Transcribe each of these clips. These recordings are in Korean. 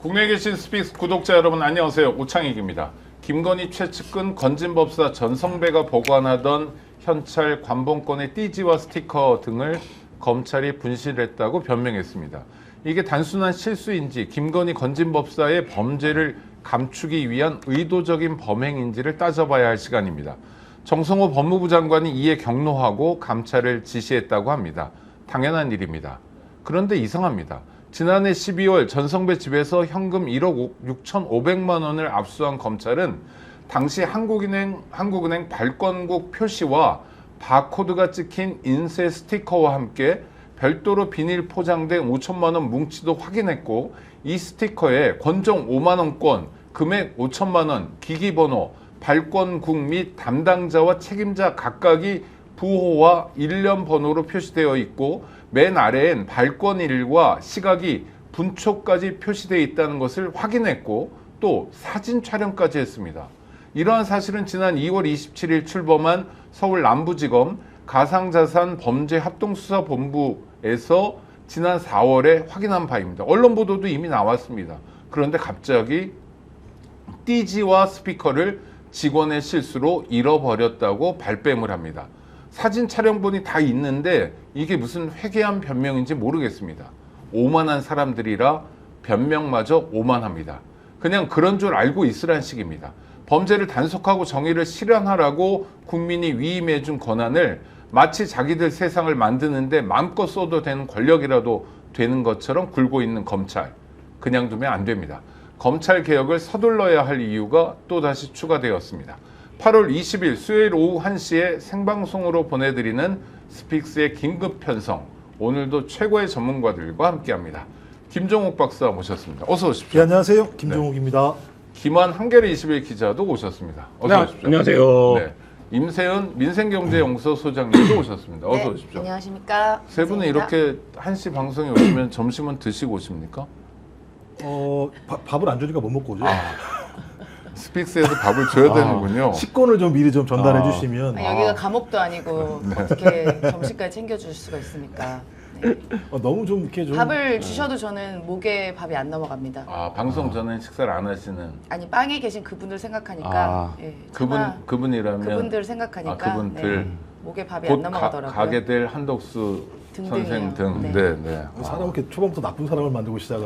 국내에 계신 스픽스 구독자 여러분 안녕하세요. 오창익입니다. 김건희 최측근 건진법사 전성배가 보관하던 현찰 관봉권의 띠지와 스티커 등을 검찰이 분실했다고 변명했습니다. 이게 단순한 실수인지 김건희 건진법사의 범죄를 감추기 위한 의도적인 범행인지를 따져봐야 할 시간입니다. 정성호 법무부 장관이 이에 격노하고 감찰을 지시했다고 합니다. 당연한 일입니다. 그런데 이상합니다. 지난해 12월 전성배 집에서 현금 1억 6,500만 원을 압수한 검찰은 당시 한국은행 발권국 표시와 바코드가 찍힌 인쇄 스티커와 함께 별도로 비닐 포장된 5천만 원 뭉치도 확인했고, 이 스티커에 권종 5만 원권, 금액 5천만 원, 기기번호, 발권국 및 담당자와 책임자 각각이 부호와 일련 번호로 표시되어 있고, 맨 아래엔 발권일과 시각이 분초까지 표시되어 있다는 것을 확인했고, 또 사진 촬영까지 했습니다. 이러한 사실은 지난 2월 27일 출범한 서울 남부지검 가상자산 범죄합동수사본부에서 지난 4월에 확인한 바입니다. 언론 보도도 이미 나왔습니다. 그런데 갑자기 띠지와 스피커를 직원의 실수로 잃어버렸다고 발뺌을 합니다. 사진 촬영본이 다 있는데 이게 무슨 회개한 변명인지 모르겠습니다. 오만한 사람들이라 변명마저 오만합니다. 그냥 그런 줄 알고 있으란 식입니다. 범죄를 단속하고 정의를 실현하라고 국민이 위임해준 권한을 마치 자기들 세상을 만드는데 마음껏 써도 되는 권력이라도 되는 것처럼 굴고 있는 검찰, 그냥 두면 안 됩니다. 검찰 개혁을 서둘러야 할 이유가 또다시 추가되었습니다. 8월 20일 수요일 오후 1시에 생방송으로 보내드리는 스픽스의 긴급 편성, 오늘도 최고의 전문가들과 함께합니다. 김종욱 박사 모셨습니다. 어서 오십시오. 네, 안녕하세요. 김종욱입니다. 김한 한겨레 21 기자도 오셨습니다. 어서 오십시오. 안녕하세요. 네. 임세은 민생경제연구소 소장님도 오셨습니다. 어서 네, 오십시오. 안녕하십니까. 세 분은 이렇게 1시 방송에 오시면 점심은 드시고 오십니까? 밥을 안 주니까 못 먹고 오죠. 스픽스에서 밥을 줘야 되는군요. 식권을 좀 미리 좀 전달해 주시면 여기가 감옥도 아니고 어떻게 점심까지 챙겨줄 수가 있습니까? 네. 너무 좀 이렇게 좀 밥을 주셔도 저는 목에 밥이 안 넘어갑니다. 아, 방송 전에 식사를 안 하시는 아니 빵에 계신 그분들 생각하니까 예, 차마 그분이라면 그분들 생각하니까 그분들 네, 목에 밥이 안 곧 넘어가더라고요. 가게 될 한덕수 등등이요. 선생 등. 네. 네, 네. 사람 이렇게 초반부터 나쁜 사람을 만들고 시작을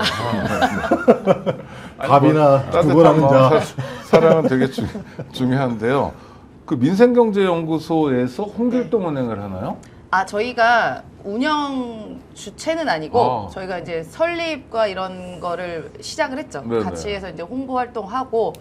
아니, 밥이나 따뜻한 구걸하는 마음, 자. 사랑은 되게 중요한데요. 그 민생경제연구소에서 홍길동은행을 하나요? 아 저희가 운영 주체는 아니고 아. 저희가 이제 설립과 이런 거를 시작을 했죠. 네네. 같이 해서 이제 홍보 활동하고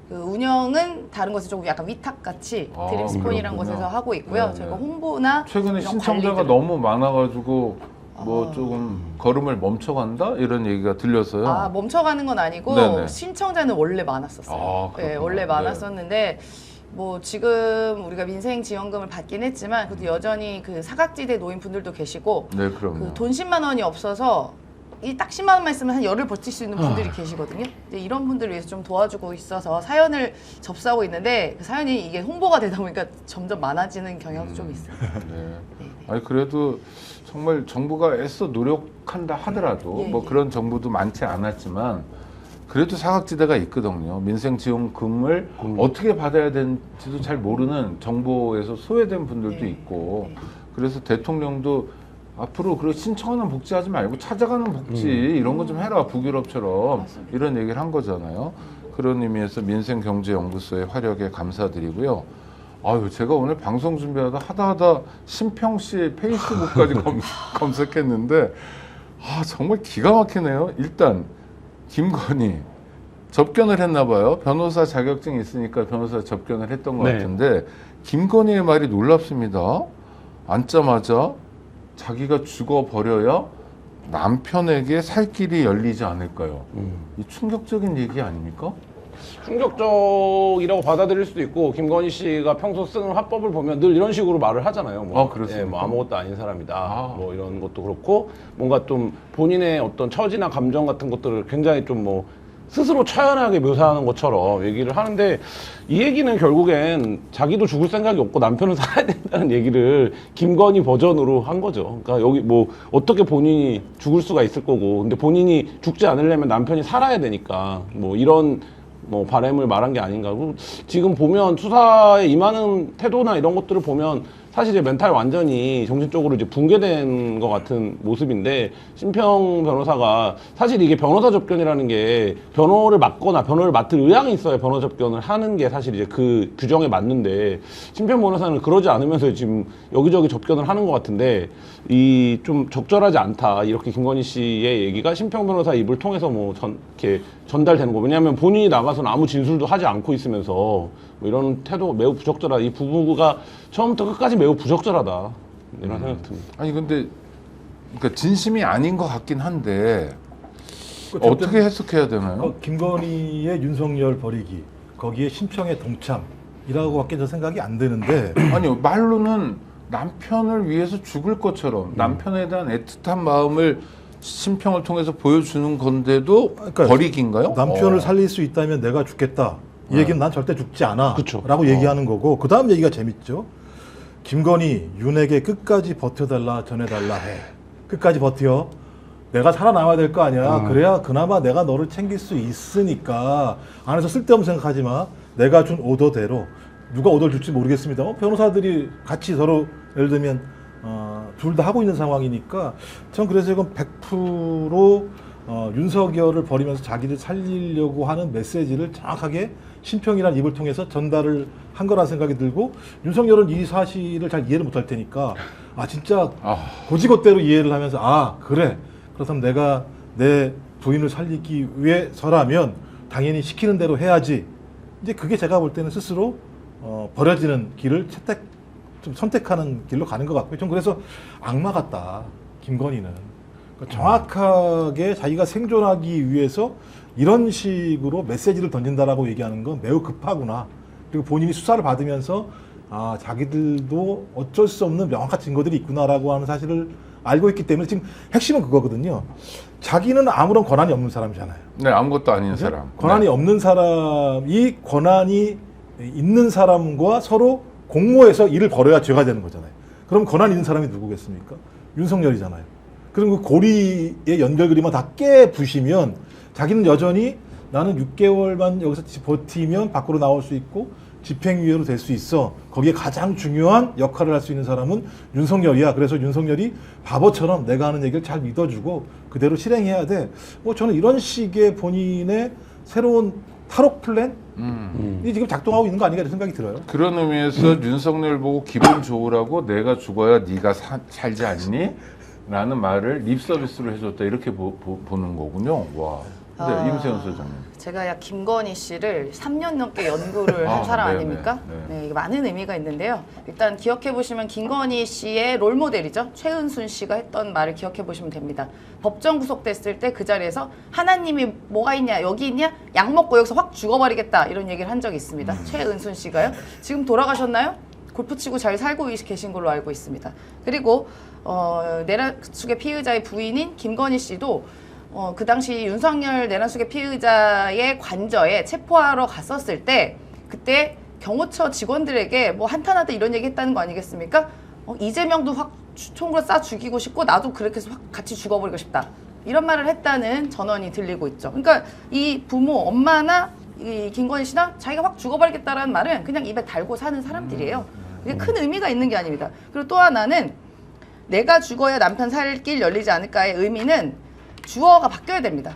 그 운영은 다른 곳에 조금 약간 위탁같이 아, 드림스폰이라는 그렇구나. 곳에서 하고 있고요. 네네. 저희가 홍보나 최근에 이런 신청자가 관리들을- 너무 많아가지고 뭐 아. 조금 걸음을 멈춰간다 이런 얘기가 들려서요. 아 멈춰가는 건 아니고 네네. 신청자는 원래 많았었어요. 아, 네, 그렇구나. 원래 네. 많았었는데 뭐 지금 우리가 민생 지원금을 받긴 했지만 그래도 여전히 그 사각지대 노인분들도 계시고 네, 그럼요. 그 돈 10만 원이 없어서 이 딱 10만 원만 있으면 한 열을 버틸 수 있는 분들이 계시거든요. 이제 이런 분들을 위해서 좀 도와주고 있어서 사연을 접수하고 있는데 그 사연이 이게 홍보가 되다 보니까 점점 많아지는 경향도 좀 있어요. 네. 네. 아니 그래도 정말 정부가 애써 노력한다 하더라도 예, 뭐 예. 그런 정부도 많지 않았지만 그래도 사각지대가 있거든요. 민생지원금을 어떻게 받아야 되는지도 잘 모르는 정보에서 소외된 분들도 네. 있고 네. 그래서 대통령도 앞으로 그 신청하는 복지하지 말고 찾아가는 복지 이런 거 좀 해라 북유럽처럼 맞습니다. 이런 얘기를 한 거잖아요. 그런 의미에서 민생경제연구소의 활약에 감사드리고요. 아유 제가 오늘 방송 준비하다 하다 심평 씨 페이스북까지 검색했는데 아 정말 기가 막히네요. 일단 김건희 접견을 했나 봐요. 변호사 자격증이 있으니까 변호사 접견을 했던 것 네. 같은데 김건희의 말이 놀랍습니다. 앉자마자 자기가 죽어버려야 남편에게 살 길이 열리지 않을까요? 이 충격적인 얘기 아닙니까? 충격적이라고 받아들일 수도 있고 김건희 씨가 평소 쓰는 화법을 보면 늘 이런 식으로 말을 하잖아요. 뭐, 아, 그렇습니까? 뭐 아무것도 아닌 사람이다. 아. 뭐 이런 것도 그렇고 뭔가 좀 본인의 어떤 처지나 감정 같은 것들을 굉장히 좀 뭐 스스로 처연하게 묘사하는 것처럼 얘기를 하는데 이 얘기는 결국엔 자기도 죽을 생각이 없고 남편은 살아야 된다는 얘기를 김건희 버전으로 한 거죠. 그러니까 여기 뭐 어떻게 본인이 죽을 수가 있을 거고 근데 본인이 죽지 않으려면 남편이 살아야 되니까 뭐 이런 뭐 바람을 말한 게 아닌가. 그리고 지금 보면 수사에 임하는 태도나 이런 것들을 보면 사실 이제 멘탈 완전히 정신적으로 이제 붕괴된 것 같은 모습인데 심평 변호사가 사실 이게 변호사 접견이라는 게 변호를 맡거나 변호를 맡을 의향이 있어야 변호 접견을 하는 게 사실 이제 그 규정에 맞는데 심평 변호사는 그러지 않으면서 지금 여기저기 접견을 하는 것 같은데 이 좀 적절하지 않다 이렇게 김건희 씨의 얘기가 심평 변호사 입을 통해서 뭐 이렇게 전달되는 거. 왜냐하면 본인이 나가서는 아무 진술도 하지 않고 있으면서 뭐 이런 태도 매우 부적절하다. 이 부부가 처음부터 끝까지 매우 부적절하다. 이런 생각 듭니다. 아니 근데 그러니까 진심이 아닌 것 같긴 한데 그 어떻게 해석해야 되나요? 김건희의 윤석열 버리기 거기에 심청의 동참이라고밖에 저 생각이 안 되는데 아니요 말로는 남편을 위해서 죽을 것처럼 남편에 대한 애틋한 마음을 심평을 통해서 보여주는 건데도 그러니까 버리기인가요? 남편을 살릴 수 있다면 내가 죽겠다. 이 얘기는 난 절대 죽지 않아. 그쵸. 라고 얘기하는 거고 그 다음 얘기가 재밌죠. 김건희 윤에게 끝까지 버텨달라 전해달라 해. 끝까지 버텨. 내가 살아남아야 될 거 아니야. 그래야 그나마 내가 너를 챙길 수 있으니까 안에서 쓸데없는 생각하지 마. 내가 준 오더대로 누가 오더를 줄지 모르겠습니다. 변호사들이 같이 서로 예를 들면 둘 다 하고 있는 상황이니까 전 그래서 이건 100% 윤석열을 버리면서 자기를 살리려고 하는 메시지를 정확하게 심평이라는 입을 통해서 전달을 한 거라는 생각이 들고 윤석열은 이 사실을 잘 이해를 못할 테니까 진짜 고지것대로 이해를 하면서 그래 그렇다면 내가 내 부인을 살리기 위해서라면 당연히 시키는 대로 해야지. 이제 그게 제가 볼 때는 스스로 버려지는 길을 좀 선택하는 길로 가는 것 같고요. 좀 그래서 악마 같다 김건희는. 그러니까 정확하게 자기가 생존하기 위해서 이런 식으로 메시지를 던진다라고 얘기하는 건 매우 급하구나. 그리고 본인이 수사를 받으면서 자기들도 어쩔 수 없는 명확한 증거들이 있구나라고 하는 사실을 알고 있기 때문에 지금 핵심은 그거거든요. 자기는 아무런 권한이 없는 사람이잖아요. 네 아무것도 아닌 그죠? 사람. 권한이 네. 없는 사람이 권한이 있는 사람과 서로 공모해서 일을 벌여야 죄가 되는 거잖아요. 그럼 권한 있는 사람이 누구겠습니까? 윤석열이잖아요. 그럼 그 고리의 연결 그림만 다 깨부시면 자기는 여전히 나는 6개월만 여기서 버티면 밖으로 나올 수 있고 집행유예로 될 수 있어. 거기에 가장 중요한 역할을 할 수 있는 사람은 윤석열이야. 그래서 윤석열이 바보처럼 내가 하는 얘기를 잘 믿어주고 그대로 실행해야 돼. 저는 이런 식의 본인의 새로운 탈옥 플랜? 이 지금 작동하고 있는 거 아닌가 이런 생각이 들어요. 그런 의미에서 윤석열 보고 기분 좋으라고 내가 죽어야 네가 살지 않니? 라는 말을 립 서비스로 해줬다 이렇게 보는 거군요. 와. 네, 임세훈 소장님. 제가 김건희 씨를 3년 넘게 연구를 한 사람 네네, 아닙니까? 네. 네, 이게 많은 의미가 있는데요. 일단 기억해 보시면 김건희 씨의 롤모델이죠. 최은순 씨가 했던 말을 기억해 보시면 됩니다. 법정 구속됐을 때 그 자리에서 하나님이 뭐가 있냐, 여기 있냐, 약 먹고 여기서 확 죽어버리겠다 이런 얘기를 한 적이 있습니다. 최은순 씨가요. 지금 돌아가셨나요? 골프 치고 잘 살고 계신 걸로 알고 있습니다. 그리고 내란숙의 피의자의 부인인 김건희 씨도 그 당시 윤석열 내란숙의 피의자의 관저에 체포하러 갔었을 때 그때 경호처 직원들에게 뭐 한탄하다 이런 얘기 했다는 거 아니겠습니까? 이재명도 확 총으로 쏴 죽이고 싶고 나도 그렇게 해서 확 같이 죽어버리고 싶다. 이런 말을 했다는 전언이 들리고 있죠. 그러니까 이 부모, 엄마나 이 김건희 씨나 자기가 확 죽어버리겠다라는 말은 그냥 입에 달고 사는 사람들이에요. 이게 큰 의미가 있는 게 아닙니다. 그리고 또 하나는 내가 죽어야 남편 살 길 열리지 않을까의 의미는 주어가 바뀌어야 됩니다.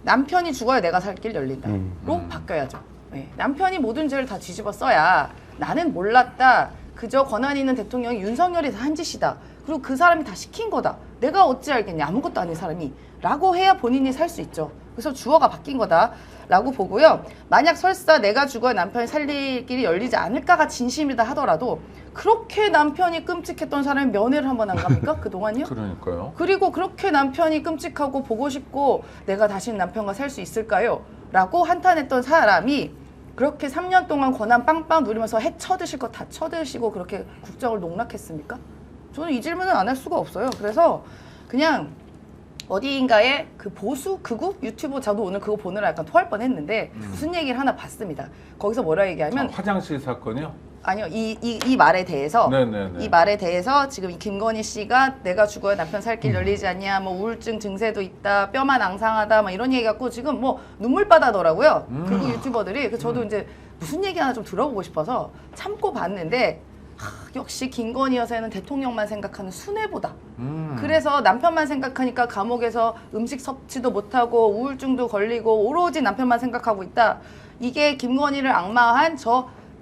남편이 죽어야 내가 살 길 열린다로 바뀌어야죠. 네. 남편이 모든 죄를 다 뒤집어 써야 나는 몰랐다. 그저 권한 있는 대통령이 윤석열이 다 한 짓이다. 그리고 그 사람이 다 시킨 거다. 내가 어찌 알겠냐. 아무것도 아닌 사람이. 라고 해야 본인이 살 수 있죠. 그래서 주어가 바뀐 거다라고 보고요. 만약 설사 내가 죽어야 남편이 살릴 길이 열리지 않을까가 진심이다 하더라도 그렇게 남편이 끔찍했던 사람이 면회를 한번 안 갑니까? 그동안요? 그러니까요. 그리고 그렇게 남편이 끔찍하고 보고 싶고 내가 다시는 남편과 살 수 있을까요? 라고 한탄했던 사람이 그렇게 3년 동안 권한 빵빵 누리면서 해 쳐드실 거 다 쳐드시고 그렇게 국정을 농락했습니까? 저는 이 질문은 안 할 수가 없어요. 그래서 그냥 어디인가에 그 보수 극우 유튜브 저도 오늘 그거 보느라 약간 토할 뻔했는데 무슨 얘기를 하나 봤습니다. 거기서 뭐라 얘기하면 화장실 사건이요? 아니요 이 말에 대해서 네네네. 이 말에 대해서 지금 이 김건희 씨가 내가 죽어야 남편 살 길 열리지 않냐 뭐 우울증 증세도 있다 뼈만 앙상하다 막 이런 얘기 갖고 지금 뭐 눈물바다더라고요 극우 유튜버들이. 그래서 저도 이제 무슨 얘기 하나 좀 들어보고 싶어서 참고 봤는데 역시 김건희 여사는 대통령만 생각하는 순애보다. 그래서 남편만 생각하니까 감옥에서 음식 섭취도 못하고 우울증도 걸리고 오로지 남편만 생각하고 있다. 이게 김건희를 악마한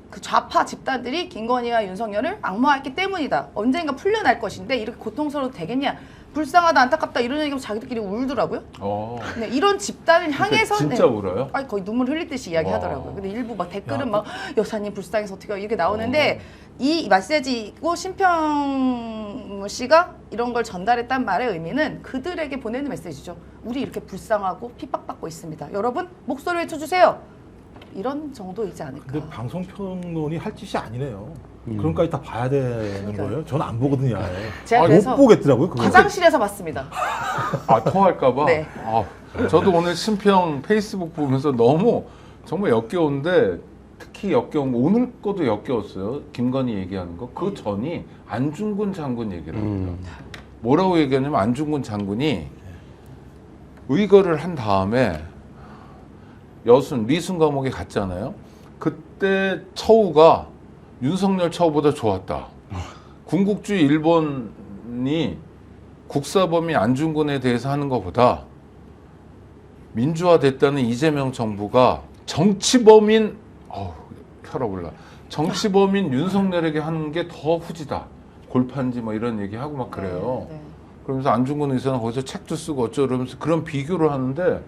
그 좌파 집단들이 김건희와 윤석열을 악마했기 때문이다. 언젠가 풀려날 것인데 이렇게 고통스러워도 되겠냐. 불쌍하다 안타깝다 이런 얘기하면 자기들끼리 울더라고요. 네, 이런 집단을 향해서 진짜 울어요? 아니 거의 눈물 흘릴 듯이 이야기하더라고요. 근데 일부 막 댓글은 막 여사님 불쌍해서 어떻게 이렇게 나오는데 이 메시지고 심평 씨가 이런 걸 전달했단 말의 의미는 그들에게 보내는 메시지죠. 우리 이렇게 불쌍하고 핍박받고 있습니다. 여러분 목소리 외쳐주세요. 이런 정도이지 않을까. 근데 방송평론이 할 짓이 아니네요. 그런 까지 다 봐야 되는 그러니까요. 거예요? 저는 안 보거든요. 아예. 제가 못 그래서 보겠더라고요. 그거. 화장실에서 봤습니다. 토할까봐? 네. 저도 오늘 심평 페이스북 보면서 너무 정말 역겨운데 특히 역겨운 거 오늘 거도 역겨웠어요. 김건희 얘기하는 거. 그 전이 안중근 장군 얘기를 합니다. 뭐라고 얘기하냐면 안중근 장군이 의거를 한 다음에 미순 감옥에 갔잖아요. 그때 처우가 윤석열 처우보다 좋았다. 군국주의 일본이 국사범인 안중근에 대해서 하는 것보다 민주화됐다는 이재명 정부가 정치범인 혈압 올라. 정치범인 윤석열에게 하는 게 더 후지다. 골판지 뭐 이런 얘기하고 막 그래요. 네. 그러면서 안중근 의사는 거기서 책도 쓰고 어쩌면서 그런 비교를 하는데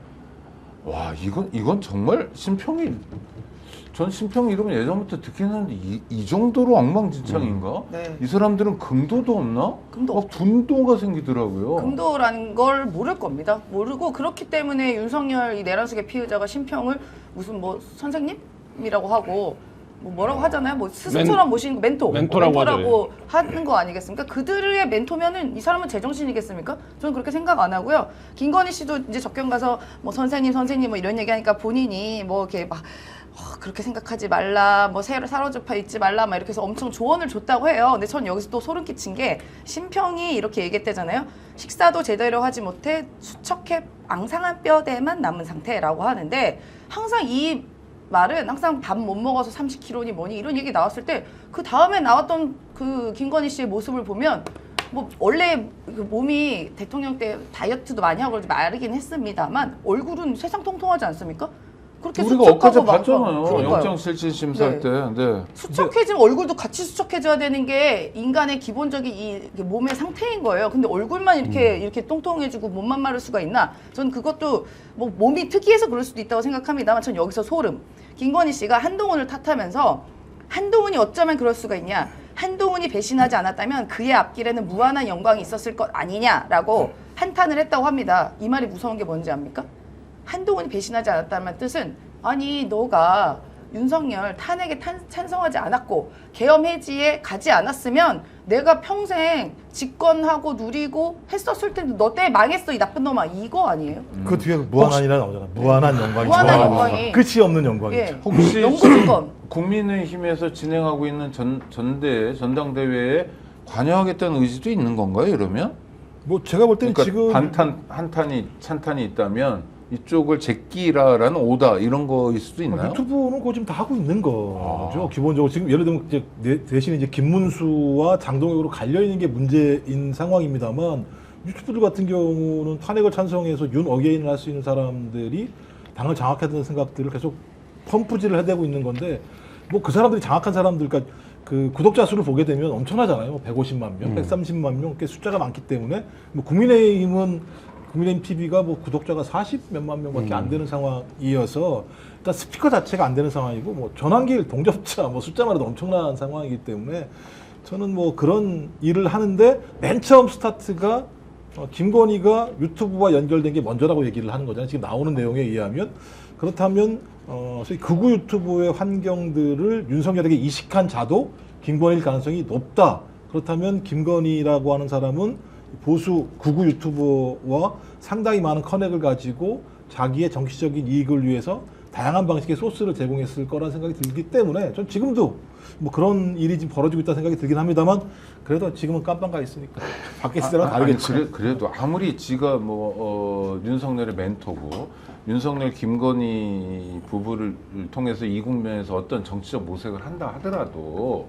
와 이건 정말 전 심평 이름은 예전부터 듣긴 했는데 이 정도로 엉망진창인가? 네. 이 사람들은 금도도 없나? 금도 막 분도가 생기더라고요. 금도라는 걸 모를 겁니다. 모르고 그렇기 때문에 윤석열 이 내란숙의 피의자가 심평을 무슨 뭐 선생님이라고 하고 뭐라고 하잖아요. 뭐 스승처럼 모시는 거 멘토라고 하는 거 아니겠습니까? 그들의 멘토면은 이 사람은 제정신이겠습니까? 저는 그렇게 생각 안 하고요. 김건희 씨도 이제 접견 가서 뭐 선생님 뭐 이런 얘기하니까 본인이 뭐 이렇게 막 그렇게 생각하지 말라, 뭐 사로잡혀 있지 말라, 막 이렇게 해서 엄청 조언을 줬다고 해요. 근데 전 여기서 또 소름 끼친 게 심평이 이렇게 얘기했대잖아요. 식사도 제대로 하지 못해 수척해 앙상한 뼈대만 남은 상태라고 하는데 항상 이 말은 항상 밥 못 먹어서 30kg니 뭐니 이런 얘기 나왔을 때 그 다음에 나왔던 그 김건희 씨의 모습을 보면 뭐 원래 그 몸이 대통령 때 다이어트도 많이 하고 마르긴 했습니다만 얼굴은 세상 통통하지 않습니까? 그렇게 우리가 수척하고 엊그제 막 봤잖아요. 그러니까요. 영장실질심사할 네. 때. 네. 수척해지면 얼굴도 같이 수척해져야 되는 게 인간의 기본적인 이 몸의 상태인 거예요. 근데 얼굴만 이렇게 똥똥해지고 몸만 마를 수가 있나? 전 그것도 뭐 몸이 특이해서 그럴 수도 있다고 생각합니다만 전 여기서 소름. 김건희 씨가 한동훈을 탓하면서 한동훈이 어쩌면 그럴 수가 있냐? 한동훈이 배신하지 않았다면 그의 앞길에는 무한한 영광이 있었을 것 아니냐라고 한탄을 했다고 합니다. 이 말이 무서운 게 뭔지 압니까? 한동훈이 배신하지 않았다는 뜻은 아니 너가 윤석열 탄핵에 찬성하지 않았고 계엄 해지에 가지 않았으면 내가 평생 집권하고 누리고 했었을 텐데 너 때문에 망했어 이 나쁜 놈아 이거 아니에요? 그 뒤에 무한한이라 나오잖아. 무한한 영광이. 무한한 영광이. 끝이 없는 영광이죠. 예. 혹시 영구주권. 국민의힘에서 진행하고 있는 전당대회에 관여하겠다는 의지도 있는 건가요? 이러면? 뭐 제가 볼 때는 그러니까 지금 찬탄이 있다면 이쪽을 제끼라라는 오다 이런 거일 수도 있나요? 유튜브는 그거 지금 다 하고 있는 거죠. 기본적으로 지금 예를 들면 이제 대신 이제 김문수와 장동혁으로 갈려 있는 게 문제인 상황입니다만 유튜브들 같은 경우는 탄핵을 찬성해서 윤 어게인을 할 수 있는 사람들이 당을 장악해야 되는 생각들을 계속 펌프질을 해대고 있는 건데 뭐 그 사람들이 장악한 사람들 그러니까 그 구독자 수를 보게 되면 엄청나잖아요. 150만 명, 130만 명, 꽤 숫자가 많기 때문에 뭐 국민의힘 TV가 뭐 구독자가 40 몇만 명밖에 안 되는 상황이어서 일단 스피커 자체가 안 되는 상황이고 뭐 전환기일 동접자 뭐 숫자만 해도 엄청난 상황이기 때문에 저는 뭐 그런 일을 하는데 맨 처음 스타트가 김건희가 유튜브와 연결된 게 먼저라고 얘기를 하는 거잖아요. 지금 나오는 내용에 의하면 그렇다면 소위 극우 유튜브의 환경들을 윤석열에게 이식한 자도 김건희일 가능성이 높다. 그렇다면 김건희라고 하는 사람은 보수 극우 유튜버와 상당히 많은 커넥을 가지고 자기의 정치적인 이익을 위해서 다양한 방식의 소스를 제공했을 거라는 생각이 들기 때문에 전 지금도 뭐 그런 일이 지금 벌어지고 있다는 생각이 들긴 합니다만 그래도 지금은 깜빵 가 있으니까 밖에 있을 때랑 다르겠죠. 그래도 아무리 지가 윤석열의 멘토고 윤석열 김건희 부부를 통해서 이 국면에서 어떤 정치적 모색을 한다 하더라도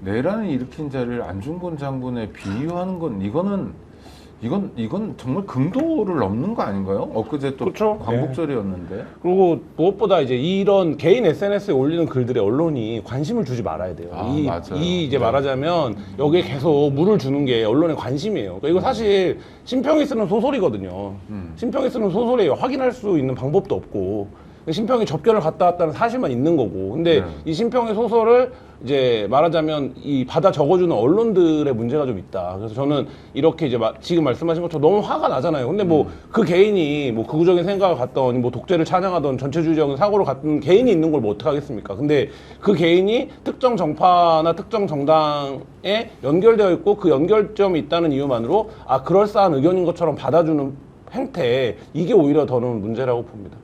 내란을 일으킨 자를 안중근 장군에 비유하는 건 이건 정말 금도를 넘는 거 아닌가요? 엊그제 또 그렇죠. 광복절이었는데. 그리고 무엇보다 이제 이런 개인 SNS에 올리는 글들에 언론이 관심을 주지 말아야 돼요. 맞아요. 이제 말하자면 여기에 계속 물을 주는 게 언론의 관심이에요. 그러니까 이거 사실 심평이 쓰는 소설이거든요. 심평이 쓰는 소설이에요. 확인할 수 있는 방법도 없고. 심평이 접견을 갔다 왔다는 사실만 있는 거고. 근데 이 심평의 소설을 이제 말하자면 이 받아 적어주는 언론들의 문제가 좀 있다. 그래서 저는 이렇게 이제 지금 말씀하신 것처럼 너무 화가 나잖아요. 근데 뭐 그 개인이 뭐 극우적인 생각을 갖던 뭐 독재를 찬양하던 전체주의적인 사고를 갖던 개인이 있는 걸 뭐 어떡하겠습니까? 근데 그 개인이 특정 정파나 특정 정당에 연결되어 있고 그 연결점이 있다는 이유만으로 그럴싸한 의견인 것처럼 받아주는 행태, 이게 오히려 더는 문제라고 봅니다.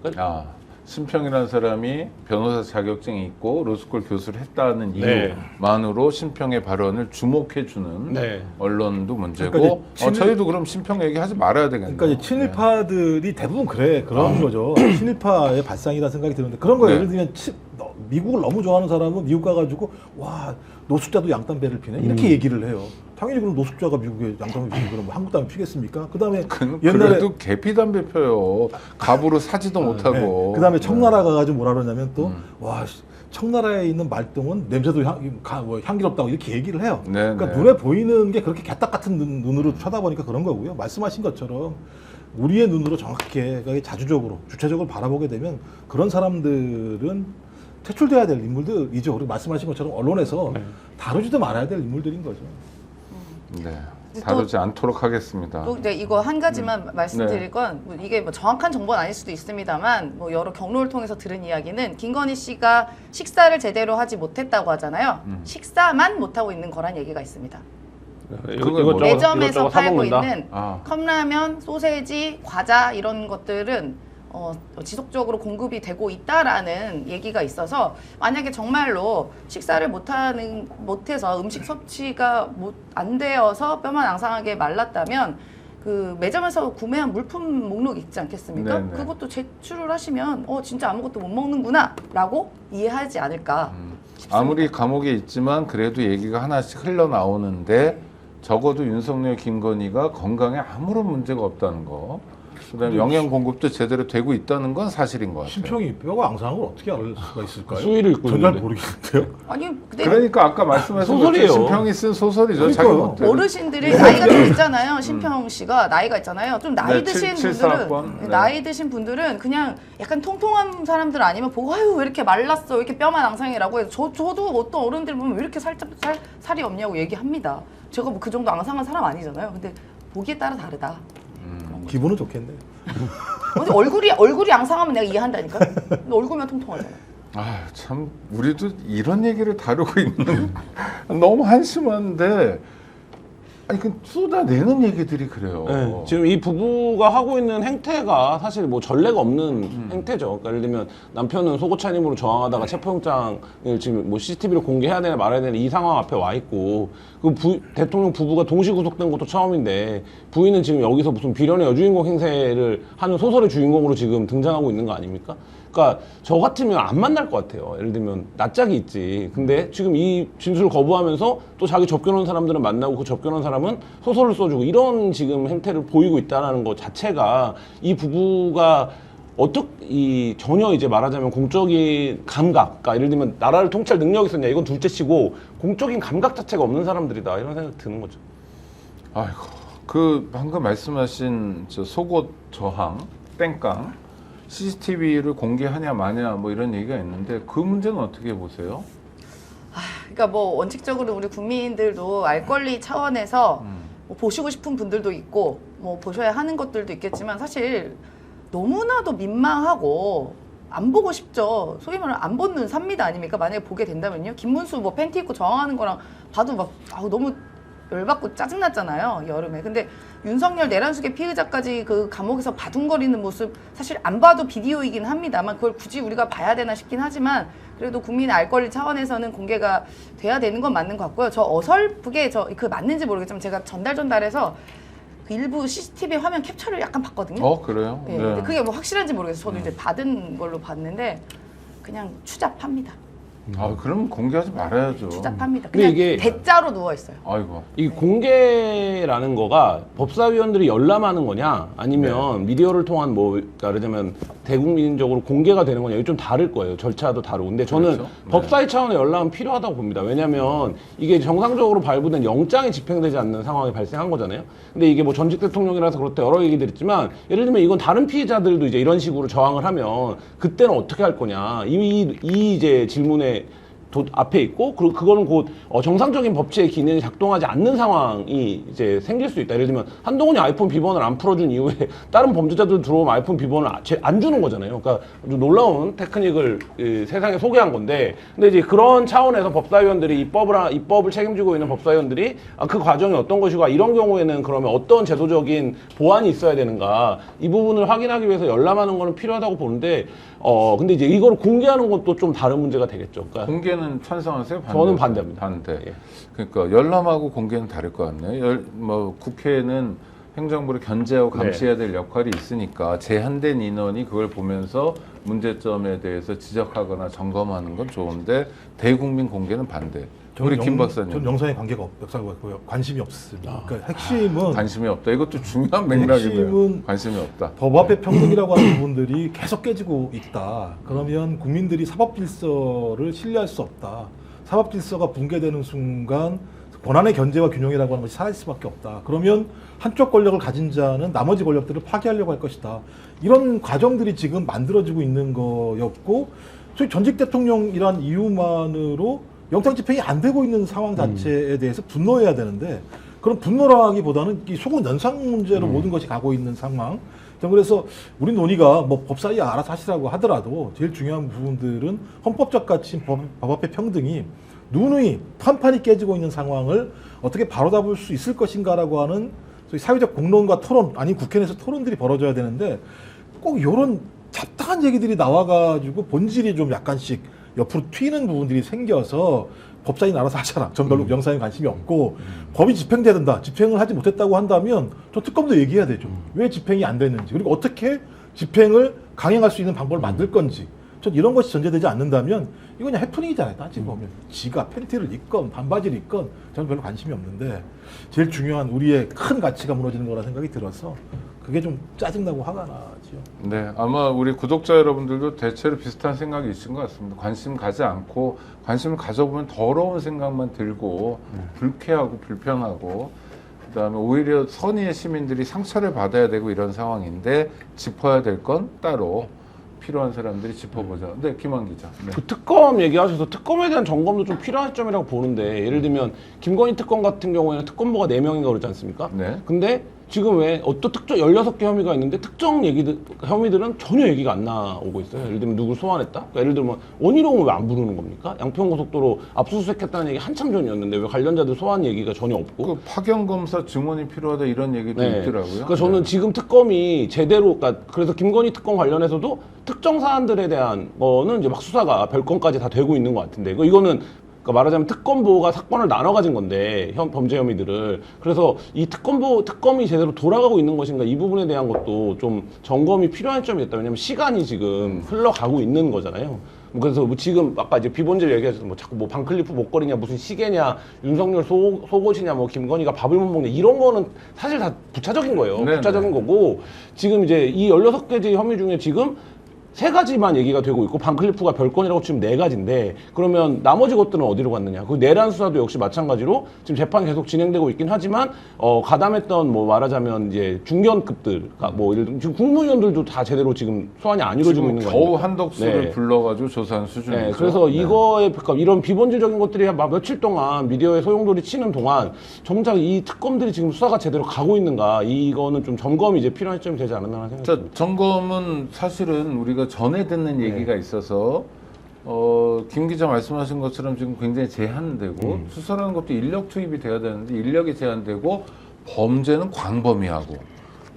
심평이라는 사람이 변호사 자격증이 있고 로스쿨 교수를 했다는 네. 이유만으로 심평의 발언을 주목해주는 네. 언론도 문제고 그러니까 저희도 그럼 심평 얘기하지 말아야 되겠네요. 그러니까 이제 친일파들이 대부분 그런 거죠. 친일파의 발상이라 생각이 드는데 그런 거 네. 예를 들면 미국을 너무 좋아하는 사람은 미국 가가지고 와 노숙자도 양담배를 피네 이렇게 얘기를 해요. 당연히 그럼 노숙자가 미국에 양담배 피고 그럼 한국 담배 피겠습니까? 그다음에 그래도 계피 담배 펴요. 갑으로 사지도 못하고. 네. 그다음에 청나라 가가지고 뭐라 그러냐면 또 와 청나라에 있는 말똥은 냄새도 향기롭다고 이렇게 얘기를 해요. 네, 그러니까 네. 눈에 보이는 게 그렇게 개딱 같은 눈으로 쳐다보니까 그런 거고요. 말씀하신 것처럼 우리의 눈으로 정확하게 자주적으로 주체적으로 바라보게 되면 그런 사람들은 퇴출돼야 될 인물들이죠. 그리고 말씀하신 것처럼 언론에서 다루지도 말아야 될 인물들인 거죠. 네. 다루지 않도록 하겠습니다. 또 이제 이거 한 가지만 말씀드릴 건 이게 뭐 정확한 정보는 아닐 수도 있습니다만 뭐 여러 경로를 통해서 들은 이야기는 김건희 씨가 식사를 제대로 하지 못했다고 하잖아요. 식사만 못하고 있는 거란 얘기가 있습니다. 매점에서 팔고 있는 컵라면, 소세지, 과자 이런 것들은 지속적으로 공급이 되고 있다라는 얘기가 있어서 만약에 정말로 식사를 못해서 음식 섭취가 안 되어서 뼈만 앙상하게 말랐다면 그 매점에서 구매한 물품 목록 있지 않겠습니까? 네네. 그것도 제출을 하시면 진짜 아무것도 못 먹는구나 라고 이해하지 않을까 싶습니다. 아무리 감옥에 있지만 그래도 얘기가 하나씩 흘러나오는데 적어도 윤석열 김건희가 건강에 아무런 문제가 없다는 거, 그다음에 영양 공급도 제대로 되고 있다는 건 사실인 것 같아요. 심평이 뼈가 앙상한 걸 어떻게 알 수가 있을까요? 수위를 읽고 전잘 있는데. 모르겠는데요. 아니 근데 그러니까 아까 말씀하신 소설이에요. 것처럼 심평이 쓴 소설이죠. 그러니까요. 자기 멋대로. 어르신들이 나이가 좀 있잖아요. 심평 씨가 나이가 있잖아요. 좀 나이 네, 드신 74번. 분들은 네. 나이 드신 분들은 그냥 약간 통통한 사람들 아니면 보고 아유 왜 이렇게 말랐어, 왜 이렇게 뼈만 앙상이라고 해서 저도 어떤 어른들 보면 왜 이렇게 살이 없냐고 얘기합니다. 제가 뭐 그 정도 앙상한 사람 아니잖아요. 근데 보기에 따라 다르다. 기분은 좋겠네요. 근데 얼굴이 앙상하면 내가 이해한다니까. 근데 얼굴만 통통하잖아. 참 우리도 이런 얘기를 다루고 있는 너무 한심한데 그 쏟아내는 얘기들이 그래요. 네, 지금 이 부부가 하고 있는 행태가 사실 뭐 전례가 없는 행태죠. 그러니까 예를 들면 남편은 속옷 차림으로 저항하다가 체포영장을 지금 뭐 CCTV로 공개해야 되나 말아야 되나 이 상황 앞에 와 있고, 그 대통령 부부가 동시 구속된 것도 처음인데 부인은 지금 여기서 무슨 비련의 여주인공 행세를 하는 소설의 주인공으로 지금 등장하고 있는 거 아닙니까? 그러니까 저 같으면 안 만날 것 같아요. 예를 들면 낯짝이 있지. 근데 지금 이 진술을 거부하면서 또 자기 접견한 사람들은 만나고 그 접견한 사람은 소설을 써주고 이런 지금 행태를 보이고 있다는 것 자체가 이 부부가 전혀 이제 말하자면 공적인 감각, 그러니까 예를 들면 나라를 통치할 능력이 있었냐 이건 둘째치고 공적인 감각 자체가 없는 사람들이다 이런 생각이 드는 거죠. 아이고, 그 방금 말씀하신 저 속옷 저항, 땡깡, CCTV를 공개하냐 마냐 뭐 이런 얘기가 있는데 그 문제는 어떻게 보세요? 그러니까 뭐 원칙적으로 우리 국민들도 알 권리 차원에서 뭐 보시고 싶은 분들도 있고 뭐 보셔야 하는 것들도 있겠지만 사실 너무나도 민망하고 안 보고 싶죠. 소위 말하면 안 보는 삽니다 아닙니까? 만약에 보게 된다면요. 김문수 뭐 팬티 입고 저항하는 거랑 봐도 막 너무 열받고 짜증났잖아요, 여름에. 근데 윤석열 내란숙의 피의자까지 그 감옥에서 바둥거리는 모습 사실 안 봐도 비디오이긴 합니다만 그걸 굳이 우리가 봐야 되나 싶긴 하지만 그래도 국민의 알 권리 차원에서는 공개가 돼야 되는 건 맞는 것 같고요. 저 어설프게 그 맞는지 모르겠지만 제가 전달해서 그 일부 CCTV 화면 캡처를 약간 봤거든요. 그래요? 네. 근데 그게 뭐 확실한지 모르겠어요. 저도 이제 받은 걸로 봤는데 그냥 추잡합니다. 그럼 공개하지 말아야죠. 추잡합니다. 근데 그냥 이게- 대자로 누워 있어요. 아이고. 이 공개라는 거가 법사위원들이 열람하는 거냐 아니면 미디어를 통한 뭐 그러니까 예를 들면 대국민적으로 공개가 되는 거냐 이게 좀 다를 거예요. 절차도 다르고. 근데 저는 그렇죠. 법사위 차원의 열람은 필요하다고 봅니다. 왜냐하면 이게 정상적으로 발부된 영장이 집행되지 않는 상황이 발생한 거잖아요. 근데 이게 뭐 전직 대통령이라서 그렇다 여러 얘기들 있지만 예를 들면 이건 다른 피해자들도 이제 이런 식으로 저항을 하면 그때는 어떻게 할 거냐 이 이제 질문에 앞에 있고 그리고 그거는 곧 정상적인 법치의 기능이 작동하지 않는 상황이 이제 생길 수 있다. 예를 들면 한동훈이 아이폰 비번을 안 풀어준 이후에 다른 범죄자들 들어오면 아이폰 비번을 안 주는 거잖아요. 그러니까 아주 놀라운 테크닉을 세상에 소개한 건데, 근데 이제 그런 차원에서 법사위원들이 입법을 책임지고 있는 법사위원들이 그 과정이 어떤 것이고 이런 경우에는 그러면 어떤 제도적인 보완이 있어야 되는가 이 부분을 확인하기 위해서 열람하는 거는 필요하다고 보는데 근데 이제 이걸 공개하는 것도 좀 다른 문제가 되겠죠. 그러니까 공개는 찬성하세요? 반대하세요? 저는 반대합니다. 반대. 예. 그러니까 열람하고 공개는 다를 것 같네요. 국회는 행정부를 견제하고 감시해야 될 역할이 있으니까 제한된 인원이 그걸 보면서 문제점에 대해서 지적하거나 점검하는 건 좋은데 대국민 공개는 반대. 우리 김 박사님. 전 영상에 관계가 없고요. 관심이 없습니다. 그러니까 핵심은 관심이 없다. 이것도 중요한 맥락이네요. 핵심은 관심이 없다. 법 앞에 평등이라고 하는 부분들이 계속 깨지고 있다. 그러면 국민들이 사법 질서를 신뢰할 수 없다. 사법 질서가 붕괴되는 순간 권한의 견제와 균형이라고 하는 것이 사라질 수밖에 없다. 그러면 한쪽 권력을 가진 자는 나머지 권력들을 파괴하려고 할 것이다. 이런 과정들이 지금 만들어지고 있는 거였고, 소위 전직 대통령이란 이유만으로 영장 집행이 안 되고 있는 상황 자체에 대해서 분노해야 되는데, 그런 분노라기보다는 이 속은 연상 문제로 모든 것이 가고 있는 상황. 그래서 우리 논의가 뭐 법사위 알아서 하시라고 하더라도 제일 중요한 부분들은 헌법적 가치인 법 앞의 평등이 누누이 판판이 깨지고 있는 상황을 어떻게 바로잡을 수 있을 것인가라고 하는 소위 사회적 공론과 토론, 아니 국회 내에서 토론들이 벌어져야 되는데 꼭 이런 잡다한 얘기들이 나와가지고 본질이 좀 약간씩 옆으로 튀는 부분들이 생겨서 법사위는 알아서 하잖아. 전 별로 영상에 관심이 없고 법이 집행돼야 된다. 집행을 하지 못했다고 한다면 저 특검도 얘기해야 되죠. 왜 집행이 안 됐는지, 그리고 어떻게 집행을 강행할 수 있는 방법을 만들 건지. 전 이런 것이 전제되지 않는다면 이거 그냥 해프닝이잖아요. 따지고 보면 지가 팬티를 입건 반바지를 입건 저는 별로 관심이 없는데 제일 중요한 우리의 큰 가치가 무너지는 거라 생각이 들어서 그게 좀 짜증나고 화가 나지요. 네, 아마 우리 구독자 여러분들도 대체로 비슷한 생각이 있으신 것 같습니다. 관심 가지 않고 관심을 가져보면 더러운 생각만 들고 불쾌하고 불편하고 그다음에 오히려 선의의 시민들이 상처를 받아야 되고 이런 상황인데 짚어야 될 건 따로 필요한 사람들이 짚어보자. 네, 김한 기자. 네. 그 특검 얘기하셔서 특검에 대한 점검도 좀 필요한 점이라고 보는데, 예를 들면 김건희 특검 같은 경우에는 특검보가 4명인가 그러지 않습니까? 네. 근데 지금 왜 어떤 특정 16개 혐의가 있는데 특정 혐의들은 전혀 얘기가 안 나오고 있어요. 예를 들면 누굴 소환했다? 그러니까 예를 들면 원희룡을 왜 안 부르는 겁니까? 양평고속도로 압수수색했다는 얘기 한참 전이었는데 왜 관련자들 소환 얘기가 전혀 없고? 그 파견 검사 증언이 필요하다 이런 얘기도 있더라고요. 그러니까 저는 지금 특검이 제대로, 그러니까 그래서 김건희 특검 관련해서도 특정 사안들에 대한 거는 이제 막 수사가 별건까지 다 되고 있는 것 같은데, 이거는 그러니까 말하자면 특검보가 사건을 나눠 가진 건데 범죄 혐의들을, 그래서 이 특검이 제대로 돌아가고 있는 것인가 이 부분에 대한 것도 좀 점검이 필요한 점이 있다. 왜냐면 시간이 지금 흘러가고 있는 거잖아요. 그래서 뭐 지금 아까 이제 비본질 얘기하셔서 뭐 자꾸 뭐 반클리프 목걸이냐 무슨 시계냐 윤석열 속옷이냐 뭐 김건희가 밥을 못 먹냐 이런 거는 사실 다 부차적인 거예요. 네네. 부차적인 거고, 지금 이제 이 16개의 혐의 중에 지금 3가지만 얘기가 되고 있고 반클리프가 별건이라고 치면 4가지인데 그러면 나머지 것들은 어디로 갔느냐. 그 내란 수사도 역시 마찬가지로 지금 재판이 계속 진행되고 있긴 하지만 가담했던 뭐 말하자면 이제 중견급들, 뭐 예를 들면 지금 국무위원들도 다 제대로 지금 소환이 안 이루어지고 있는 거예요. 겨우 한덕수를 네. 불러가지고 조사한 수준이죠. 네, 그래서 네. 이거에 그러니까 이런 비본질적인 것들이 막 며칠 동안 미디어에 소용돌이 치는 동안 정작 이 특검들이 지금 수사가 제대로 가고 있는가, 이거는 좀 점검이 이제 필요한 점이 되지 않았나 생각이 자, 듭니다. 점검은 사실은 우리가 전에 듣는 얘기가 있어서 김 기자 말씀하신 것처럼 지금 굉장히 제한되고 수사라는 것도 인력 투입이 돼야 되는데 인력이 제한되고 범죄는 광범위하고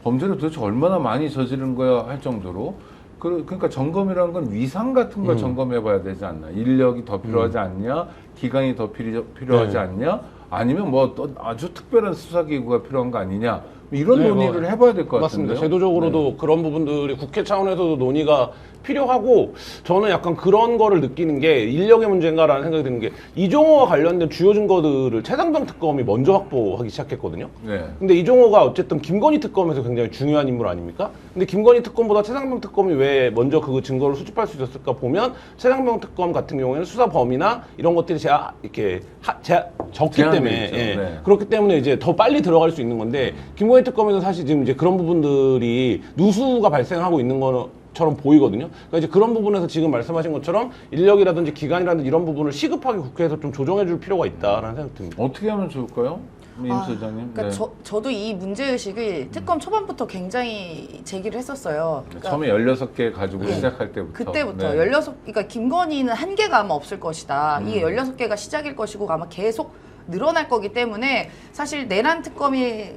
범죄를 도대체 얼마나 많이 저지른 거야 할 정도로 그러니까 점검이라는 건 위상 같은 걸 점검해 봐야 되지 않나. 인력이 더 필요하지 않냐, 기간이 더 필요하지 네. 않냐, 아니면 뭐 또 아주 특별한 수사기구가 필요한 거 아니냐, 이런 네, 논의를 해봐야 될 것 같은데요. 맞습니다. 제도적으로도 그런 부분들이 국회 차원에서도 논의가 필요하고, 저는 약간 그런 거를 느끼는 게 인력의 문제인가라는 생각이 드는 게, 이종호와 관련된 주요 증거들을 최상병 특검이 먼저 확보하기 시작했거든요. 네. 근데 이종호가 어쨌든 김건희 특검에서 굉장히 중요한 인물 아닙니까? 근데 김건희 특검보다 최상병 특검이 왜 먼저 그 증거를 수집할 수 있었을까 보면, 최상병 특검 같은 경우에는 수사 범위나 이런 것들이 적기 제한돼 때문에 있죠. 예. 네. 그렇기 때문에 이제 더 빨리 들어갈 수 있는 건데, 김건희 특검에서 사실 지금 이제 그런 부분들이 누수가 발생하고 있는 것처럼 보이거든요. 그러니까 이제 그런 부분에서 지금 말씀하신 것처럼 인력이라든지 기간이라든지 이런 부분을 시급하게 국회에서 좀 조정해줄 필요가 있다라는 생각이 듭니다. 어떻게 하면 좋을까요, 임 소장님? 그러니까 네. 저도 이 문제의식을 특검 초반부터 굉장히 제기를 했었어요. 그러니까 처음에 16개 가지고 네. 시작할 때부터. 그때부터 네. 16, 그러니까 김건희는 한계가 아마 없을 것이다. 이게 16개가 시작일 것이고 아마 계속 늘어날 거기 때문에 사실 내란 특검이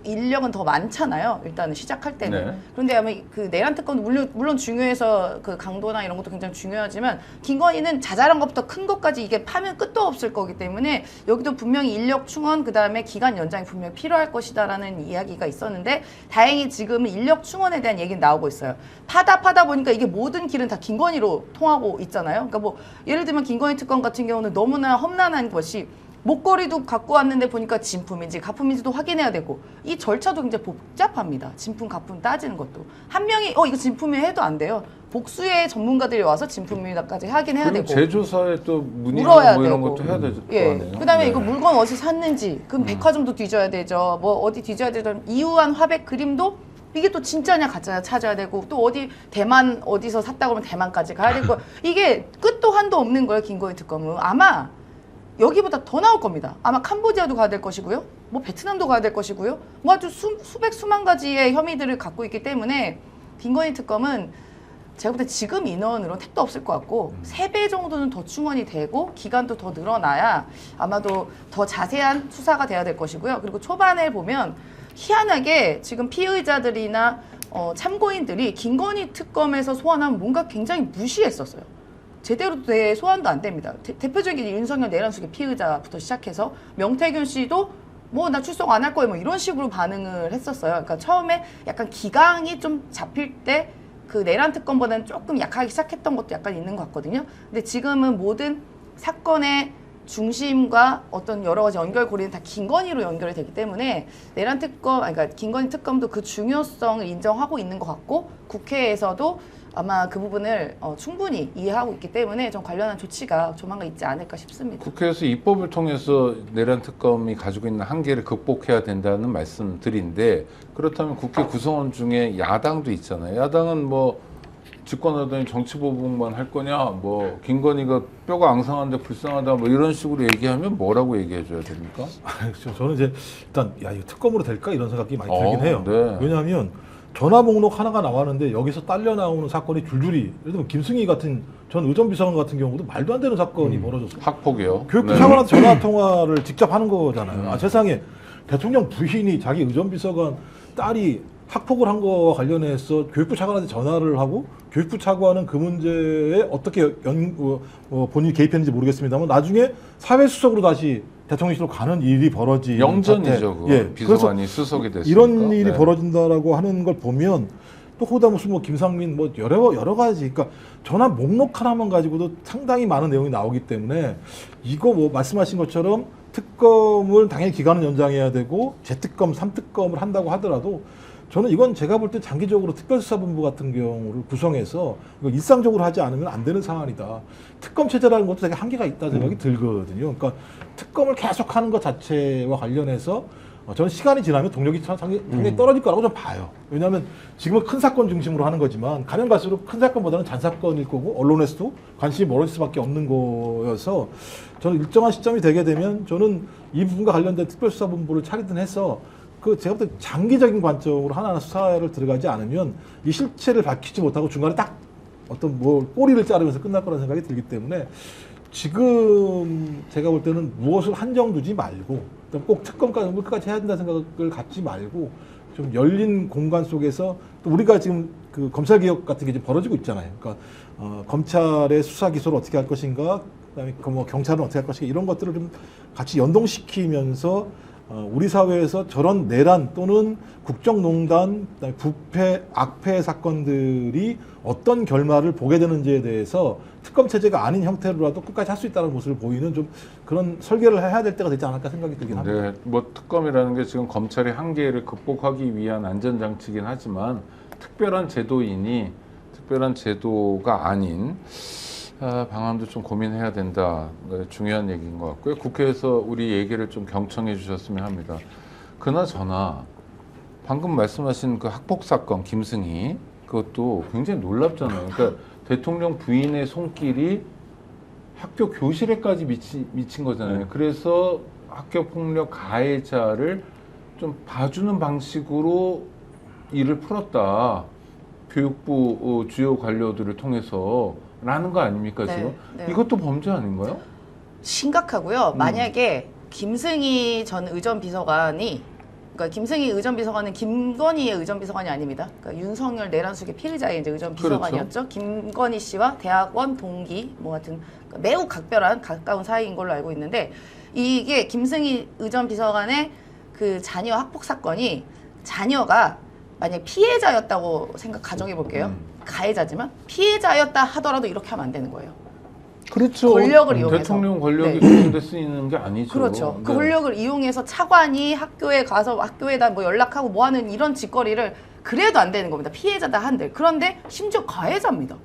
인력은 더 많잖아요. 일단은 시작할 때는. 네. 그런데 아마 그 내란 특검도 물론 중요해서 그 강도나 이런 것도 굉장히 중요하지만 김건희는 자잘한 것부터 큰 것까지 이게 파면 끝도 없을 거기 때문에 여기도 분명히 인력 충원 그다음에 기간 연장이 분명히 필요할 것이다라는 이야기가 있었는데 다행히 지금은 인력 충원에 대한 얘기는 나오고 있어요. 파다 보니까 이게 모든 길은 다 김건희로 통하고 있잖아요. 그러니까 뭐 예를 들면 김건희 특검 같은 경우는 너무나 험난한 것이 목걸이도 갖고 왔는데 보니까 진품인지 가품인지도 확인해야 되고 이 절차도 굉장히 복잡합니다. 진품, 가품 따지는 것도. 한 명이 이거 진품이에요 해도 안 돼요. 복수의 전문가들이 와서 진품입니다까지 확인해야 그리고 되고. 제조사에 또 문의 물어야 뭐 이런 되고. 것도 해야 될 거 예. 아니에요. 그다음에 네. 이거 물건 어디서 샀는지, 그럼 백화점도 뒤져야 되죠. 뭐 어디 뒤져야 되죠. 이유한 화백 그림도 이게 또 진짜냐 가짜냐 찾아야 되고 또 어디 대만 어디서 샀다 그러면 대만까지 가야 되고 이게 끝도 한도 없는 거예요. 김건희 특검은 아마 여기보다 더 나올 겁니다. 아마 캄보디아도 가야 될 것이고요. 뭐 베트남도 가야 될 것이고요. 뭐 아주 수백 수만 가지의 혐의들을 갖고 있기 때문에 김건희 특검은 제가 볼 때 지금 인원으로는 택도 없을 것 같고 3배 정도는 더 충원이 되고 기간도 더 늘어나야 아마도 더 자세한 수사가 돼야 될 것이고요. 그리고 초반에 보면 희한하게 지금 피의자들이나 참고인들이 김건희 특검에서 소환하면 뭔가 굉장히 무시했었어요. 제대로 소환도 안 됩니다. 대표적인 윤석열 내란수계 피의자부터 시작해서 명태균 씨도 뭐 나 출석 안 할 거예요 뭐 이런 식으로 반응을 했었어요. 그러니까 처음에 약간 기강이 좀 잡힐 때 그 내란 특검보다는 조금 약하게 시작했던 것도 약간 있는 것 같거든요. 근데 지금은 모든 사건의 중심과 어떤 여러 가지 연결고리는 다 김건희로 연결이 되기 때문에 내란 특검, 그러니까 김건희 특검도 그 중요성을 인정하고 있는 것 같고 국회에서도 아마 그 부분을 충분히 이해하고 있기 때문에 좀 관련한 조치가 조만간 있지 않을까 싶습니다. 국회에서 입법을 통해서 내란 특검이 가지고 있는 한계를 극복해야 된다는 말씀들인데 그렇다면 국회 구성원 중에 야당도 있잖아요. 야당은 뭐 집권하더니 정치보복만 할 거냐, 뭐 김건희가 뼈가 앙상한데 불쌍하다, 뭐 이런 식으로 얘기하면 뭐라고 얘기해줘야 됩니까? 저는 이제 일단 이거 특검으로 될까 이런 생각이 많이 들긴 해요. 네. 왜냐하면 전화 목록 하나가 나왔는데 여기서 딸려 나오는 사건이 줄줄이, 예를 들면 김승희 같은 전 의전비서관 같은 경우도 말도 안 되는 사건이 벌어졌어요. 학폭이요. 교육부 네. 차관한테 전화 통화를 직접 하는 거잖아요. 아, 세상에 대통령 부인이 자기 의전비서관 딸이 학폭을 한 거와 관련해서 교육부 차관한테 전화를 하고 교육부 차관은 그 문제에 어떻게 본인이 개입했는지 모르겠습니다만 나중에 사회수석으로 다시 대통령실로 가는 일이 벌어지 영전이죠. 그거. 예, 비서관이 수석이 됐으니까. 이런 일이 네. 벌어진다라고 하는 걸 보면 또 거기다 무슨 뭐 김상민 뭐 여러 가지, 그러니까 전화 목록 하나만 가지고도 상당히 많은 내용이 나오기 때문에 이거 뭐 말씀하신 것처럼 특검을 당연히 기간은 연장해야 되고 재특검, 3특검을 한다고 하더라도 저는 이건 제가 볼 때 장기적으로 특별수사본부 같은 경우를 구성해서 이거 일상적으로 하지 않으면 안 되는 상황이다. 특검 체제라는 것도 되게 한계가 있다 생각이 들거든요. 그러니까 특검을 계속하는 것 자체와 관련해서 저는 시간이 지나면 동력이 상당히 떨어질 거라고 좀 봐요. 왜냐하면 지금은 큰 사건 중심으로 하는 거지만 가면 갈수록 큰 사건보다는 잔사건일 거고 언론에서도 관심이 멀어질 수밖에 없는 거여서 저는 일정한 시점이 되게 되면 저는 이 부분과 관련된 특별수사본부를 차리든 해서 제가 볼 때 장기적인 관점으로 하나하나 수사를 들어가지 않으면 이 실체를 밝히지 못하고 중간에 딱 어떤 뭐 꼬리를 자르면서 끝날 거라는 생각이 들기 때문에 지금 제가 볼 때는 무엇을 한정 두지 말고 꼭 특검까지 해야 된다는 생각을 갖지 말고 좀 열린 공간 속에서 또 우리가 지금 그 검찰 개혁 같은 게 지금 벌어지고 있잖아요. 그러니까 검찰의 수사 기소를 어떻게 할 것인가, 그다음에 뭐 경찰은 어떻게 할 것인가 이런 것들을 좀 같이 연동시키면서 우리 사회에서 저런 내란 또는 국정농단, 그다음에 부패, 악패 사건들이 어떤 결말을 보게 되는지에 대해서 특검 체제가 아닌 형태로라도 끝까지 할 수 있다는 모습을 보이는 좀 그런 설계를 해야 될 때가 되지 않을까 생각이 들긴 합니다. 네, 뭐 특검이라는 게 지금 검찰의 한계를 극복하기 위한 안전장치긴 하지만 특별한 제도가 아닌 방안도 좀 고민해야 된다. 중요한 얘기인 것 같고요. 국회에서 우리 얘기를 좀 경청해 주셨으면 합니다. 그나저나 방금 말씀하신 그 학폭 사건 김승희 그것도 굉장히 놀랍잖아요. 그러니까 대통령 부인의 손길이 학교 교실에까지 미친 거잖아요. 그래서 학교 폭력 가해자를 좀 봐주는 방식으로 일을 풀었다. 교육부 주요 관료들을 통해서 라는 거 아닙니까 지금? 네. 이것도 범죄 아닌가요? 심각하고요. 만약에 김승희 전 의전비서관이 그러니까 김승희 의전비서관은 김건희의 의전비서관이 아닙니다. 그러니까 윤석열 내란 수계 피의자의 이제 의전비서관이었죠. 김건희 씨와 대학원 동기 뭐 하여튼 매우 가까운 사이인 걸로 알고 있는데 이게 김승희 의전비서관의 그 자녀 학폭 사건이 자녀가 만약 피해자였다고 가정해 볼게요. 가해자지만 피해자였다 하더라도 이렇게 하면 안 되는 거예요. 그렇죠. 권력을 이용해서. 대통령 권력이 네. 그런 데 쓰이는 게 아니죠. 그렇죠. 그 네. 권력을 이용해서 차관이 학교에 가서 학교에다 뭐 연락하고 뭐 하는 이런 짓거리를 그래도 안 되는 겁니다. 피해자다 한들. 그런데 심지어 가해자입니다.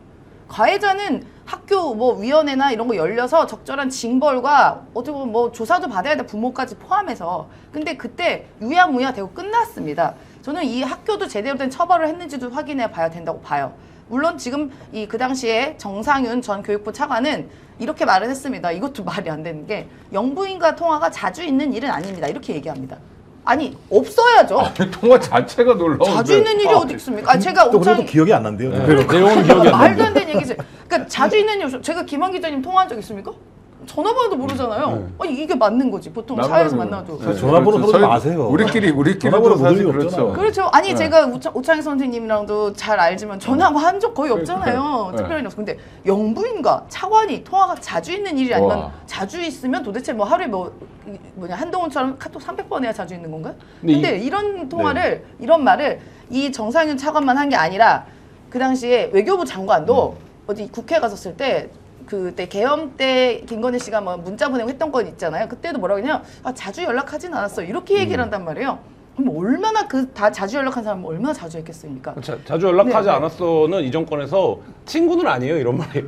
가해자는 학교 뭐 위원회나 이런 거 열려서 적절한 징벌과 어떻게 보면 뭐 조사도 받아야 돼 부모까지 포함해서. 근데 그때 유야무야 되고 끝났습니다. 저는 이 학교도 제대로 된 처벌을 했는지도 확인해 봐야 된다고 봐요. 물론 지금 그 당시에 정상윤 전 교육부 차관은 이렇게 말을 했습니다. 이것도 말이 안 되는 게 영부인과 통화가 자주 있는 일은 아닙니다. 이렇게 얘기합니다. 아니 없어야죠. 통화 자체가 놀라운데. 자주 있는 일이 어디 있습니까? 제가 또 그래도 기억이 안 난대요. 내용은 기억이 안 말도 나는데. 안 되는 얘기지. 그러니까 자주 있는 일이 없어요. 제가 김한 기자님 통화한 적 있습니까? 전화번호도 모르잖아요. 아니 이게 맞는 거지. 보통 사회에서 만나도. 전화번호 서로 마세요. 우리끼리 전화번호 사실 모를 일 그렇죠. 없잖아요. 그렇죠. 아니 네. 제가 오창희 선생님이랑도 잘 알지만 전화 뭐 한 적 거의 없잖아요. 네. 특별한 일 없어. 근데 영부인과 차관이 통화가 자주 있는 일이 아니면 와. 자주 있으면 도대체 뭐 하루에 뭐냐 한동훈처럼 카톡 300번 해야 자주 있는 건가요? 근데 근데 이런 통화를 이런 말을 이 정상윤 차관만 한 게 아니라 그 당시에 외교부 장관도 어디 국회 갔었을 때 그때 계엄 때 김건희 씨가 뭐 문자 보내고 했던 건 있잖아요. 그때도 뭐라고 했냐면 자주 연락하진 않았어. 이렇게 얘기를 한단 말이에요. 그럼 얼마나 다 자주 연락한 사람은 얼마나 자주 했겠습니까? 자주 연락하지 네. 않았어는 이 정권에서 친구는 아니에요 이런 말이에요.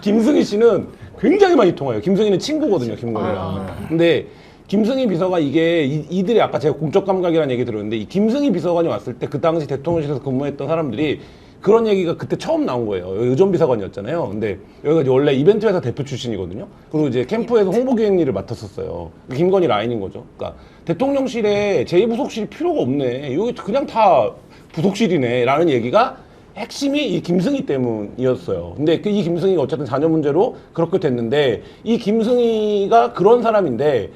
김승희 씨는 굉장히 많이 통화해요. 김승희는 친구거든요 김건희랑. 근데 김승희 비서가 이들이 아까 제가 공적 감각이라는 얘기 들었는데 이 김승희 비서관이 왔을 때 그 당시 대통령실에서 근무했던 사람들이 그런 얘기가 그때 처음 나온 거예요. 여기 의전비서관이었잖아요. 근데 여기가 이제 원래 이벤트 회사 대표 출신이거든요. 그리고 이제 캠프에서 홍보기획 일을 맡았었어요. 김건희 라인인 거죠. 그러니까 대통령실에 제2부속실이 필요가 없네. 여기 그냥 다 부속실이네. 라는 얘기가 핵심이 이 김승희 때문이었어요. 근데 이 김승희가 어쨌든 자녀 문제로 그렇게 됐는데 이 김승희가 그런 사람인데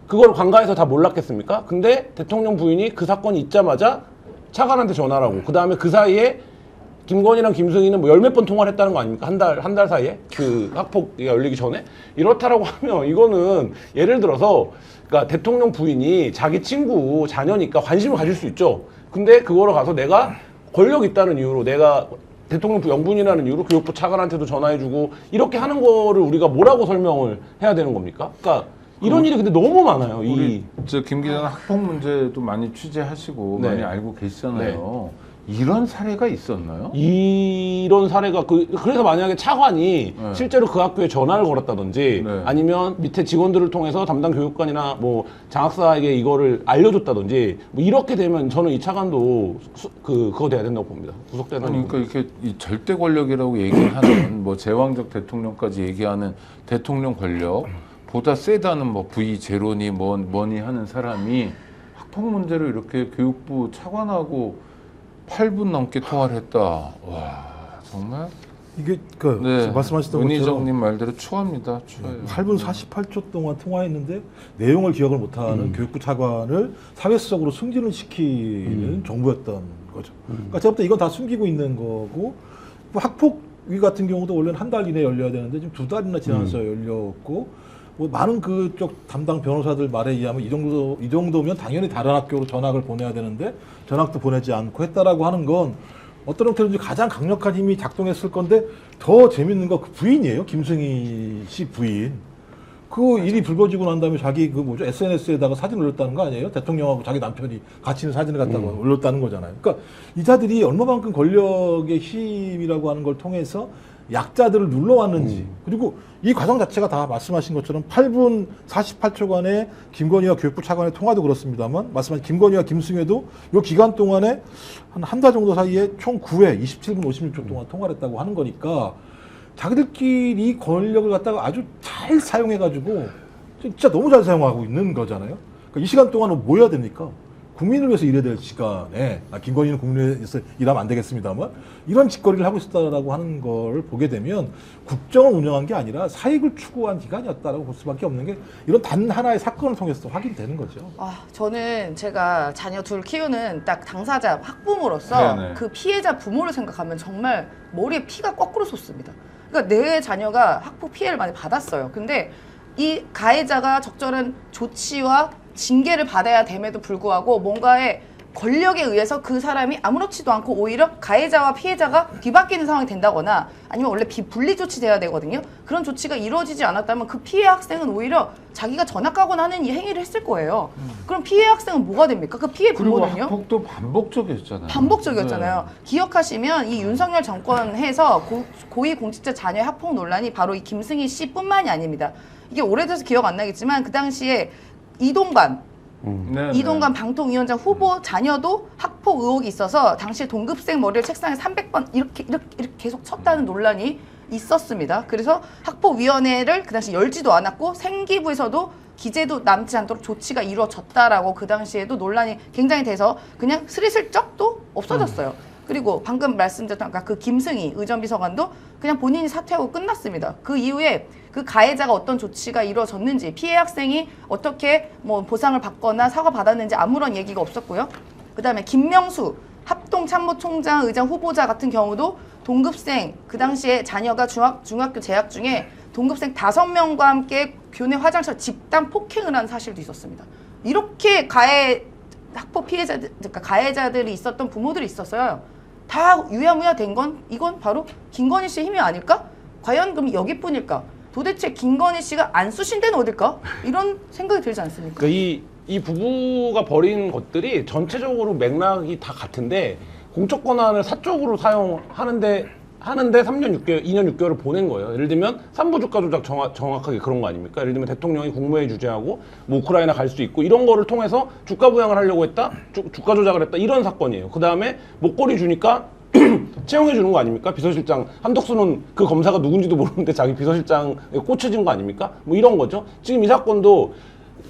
그걸 관가에서 다 몰랐겠습니까? 근데 대통령 부인이 그 사건이 있자마자 차관한테 전화를 하고 그 다음에 그 사이에 김건희랑 김승희는 뭐 열 몇 번 통화를 했다는 거 아닙니까? 한 달 사이에? 그 학폭이 열리기 전에? 이렇다라고 하면 이거는 예를 들어서 그러니까 대통령 부인이 자기 친구 자녀니까 관심을 가질 수 있죠. 근데 그거로 가서 내가 권력 있다는 이유로 내가 대통령 영부인이라는 이유로 교육부 차관한테도 전화해주고 이렇게 하는 거를 우리가 뭐라고 설명을 해야 되는 겁니까? 그러니까 이런 일이 근데 너무 많아요. 우리 김 기자는 학폭 문제도 많이 취재하시고 네. 많이 알고 계시잖아요. 이런 사례가 있었나요? 이런 사례가 그래서 만약에 차관이 네. 실제로 그 학교에 전화를 걸었다든지 네. 아니면 밑에 직원들을 통해서 담당 교육관이나 뭐 장학사에게 이거를 알려줬다든지 뭐 이렇게 되면 저는 이 차관도 그거 돼야 된다고 봅니다. 구속되는. 아니 그러니까 이렇게 이 절대 권력이라고 얘기하는 뭐 제왕적 대통령까지 얘기하는 대통령 권력 보다 세다는 뭐 V 제로니 뭐니 하는 사람이 학폭 문제로 이렇게 교육부 차관하고 8분 넘게 통화를 했다. 와 정말 이게 네. 말씀하셨던 것처럼 은희정님 말대로 추합니다. 추해요. 8분 48초 동안 통화했는데 내용을 기억을 못하는 교육부 차관을 사회성으로 승진을 시키는 정부였던 거죠. 그러니까 제가 볼 때 이건 다 숨기고 있는 거고 뭐 학폭위 같은 경우도 원래는 한 달 이내에 열려야 되는데 지금 2달이나 지나서 열렸고 뭐 많은 그쪽 담당 변호사들 말에 의하면 이 정도면 당연히 다른 학교로 전학을 보내야 되는데 전학도 보내지 않고 했다라고 하는 건 어떤 형태로든지 가장 강력한 힘이 작동했을 건데 더 재밌는 거 그 부인이에요. 김승희 씨 부인. 그 일이 불거지고 난 다음에 자기 그 뭐죠 SNS에다가 사진 올렸다는 거 아니에요? 대통령하고 자기 남편이 같이 있는 사진을 갖다가 올렸다는 거잖아요. 그러니까 이자들이 얼마만큼 권력의 힘이라고 하는 걸 통해서 약자들을 눌러왔는지 그리고 이 과정 자체가 다 말씀하신 것처럼 8분 48초간의 김건희와 교육부 차관의 통화도 그렇습니다만 말씀하신 김건희와 김승혜도 이 기간 동안에 한 달 정도 사이에 총 9회 27분 56초 동안 통화를 했다고 하는 거니까 자기들끼리 권력을 갖다가 아주 잘 사용해가지고 진짜 너무 잘 사용하고 있는 거잖아요. 그러니까 이 시간 동안은 뭐 해야 됩니까? 국민을 위해서 일해야 될 시간에 김건희는 국민을 위해서 일하면 안 되겠습니다만 이런 짓거리를 하고 있었다라고 하는 걸 보게 되면 국정을 운영한 게 아니라 사익을 추구한 기간이었다라고 볼 수밖에 없는 게 이런 단 하나의 사건을 통해서 확인되는 거죠. 저는 제가 자녀 둘 키우는 딱 당사자 학부모로서 네네. 그 피해자 부모를 생각하면 정말 머리에 피가 거꾸로 솟습니다. 그러니까 내 자녀가 학폭 피해를 많이 받았어요. 근데 이 가해자가 적절한 조치와 징계를 받아야 됨에도 불구하고 뭔가의 권력에 의해서 그 사람이 아무렇지도 않고 오히려 가해자와 피해자가 뒤바뀌는 상황이 된다거나 아니면 원래 분리 조치돼야 되거든요. 그런 조치가 이루어지지 않았다면 그 피해 학생은 오히려 자기가 전학가거나 하는 이 행위를 했을 거예요. 그럼 피해 학생은 뭐가 됩니까? 그 피해 그리고 부모는요? 학폭도 반복적이었잖아요. 반복적이었잖아요. 네. 기억하시면 이 윤석열 정권 해서 고위공직자 자녀 학폭 논란이 바로 이 김승희 씨뿐만이 아닙니다. 이게 오래돼서 기억 안 나겠지만 그 당시에 이동관 네, 이동관 방통위원장 후보 자녀도 학폭 의혹이 있어서 당시 동급생 머리를 책상에 300번 이렇게 계속 쳤다는 논란이 있었습니다. 그래서 학폭위원회를 그 당시 열지도 않았고 생기부에서도 기재도 남지 않도록 조치가 이루어졌다라고 그 당시에도 논란이 굉장히 돼서 그냥 스리슬쩍 또 없어졌어요. 그리고 방금 말씀드렸던 아까 그 김승희 의전비서관도 그냥 본인이 사퇴하고 끝났습니다. 그 이후에 그 가해자가 어떤 조치가 이루어졌는지 피해 학생이 어떻게 뭐 보상을 받거나 사과받았는지 아무런 얘기가 없었고요. 그다음에 김명수 합동참모총장 의장 후보자 같은 경우도 동급생 그 당시에 자녀가 중학교 재학 중에 동급생 5명과 함께 교내 화장실 집단 폭행을 한 사실도 있었습니다. 이렇게 학폭 피해자들, 그러니까 가해자들이 있었던 부모들이 있었어요. 다 유야무야 된 건 이건 바로 김건희 씨의 힘이 아닐까? 과연 그럼 여기뿐일까? 도대체 김건희 씨가 안 쑤신 데는 어딜까? 이런 생각이 들지 않습니까? 그러니까 이 부부가 벌인 것들이 전체적으로 맥락이 다 같은데 공적 권한을 사적으로 사용하는데 3년 6개월, 2년 6개월을 보낸 거예요. 예를 들면 3부 주가 조작 정확하게 그런 거 아닙니까? 예를 들면 대통령이 국무회의 주재하고 뭐 우크라이나 갈 수도 있고 이런 거를 통해서 주가 부양을 하려고 했다? 주가 조작을 했다? 이런 사건이에요. 그 다음에 목걸이 주니까 채용해 주는 거 아닙니까? 비서실장 한덕수는 그 검사가 누군지도 모르는데 자기 비서실장에 꽂혀진 거 아닙니까? 뭐 이런 거죠. 지금 이 사건도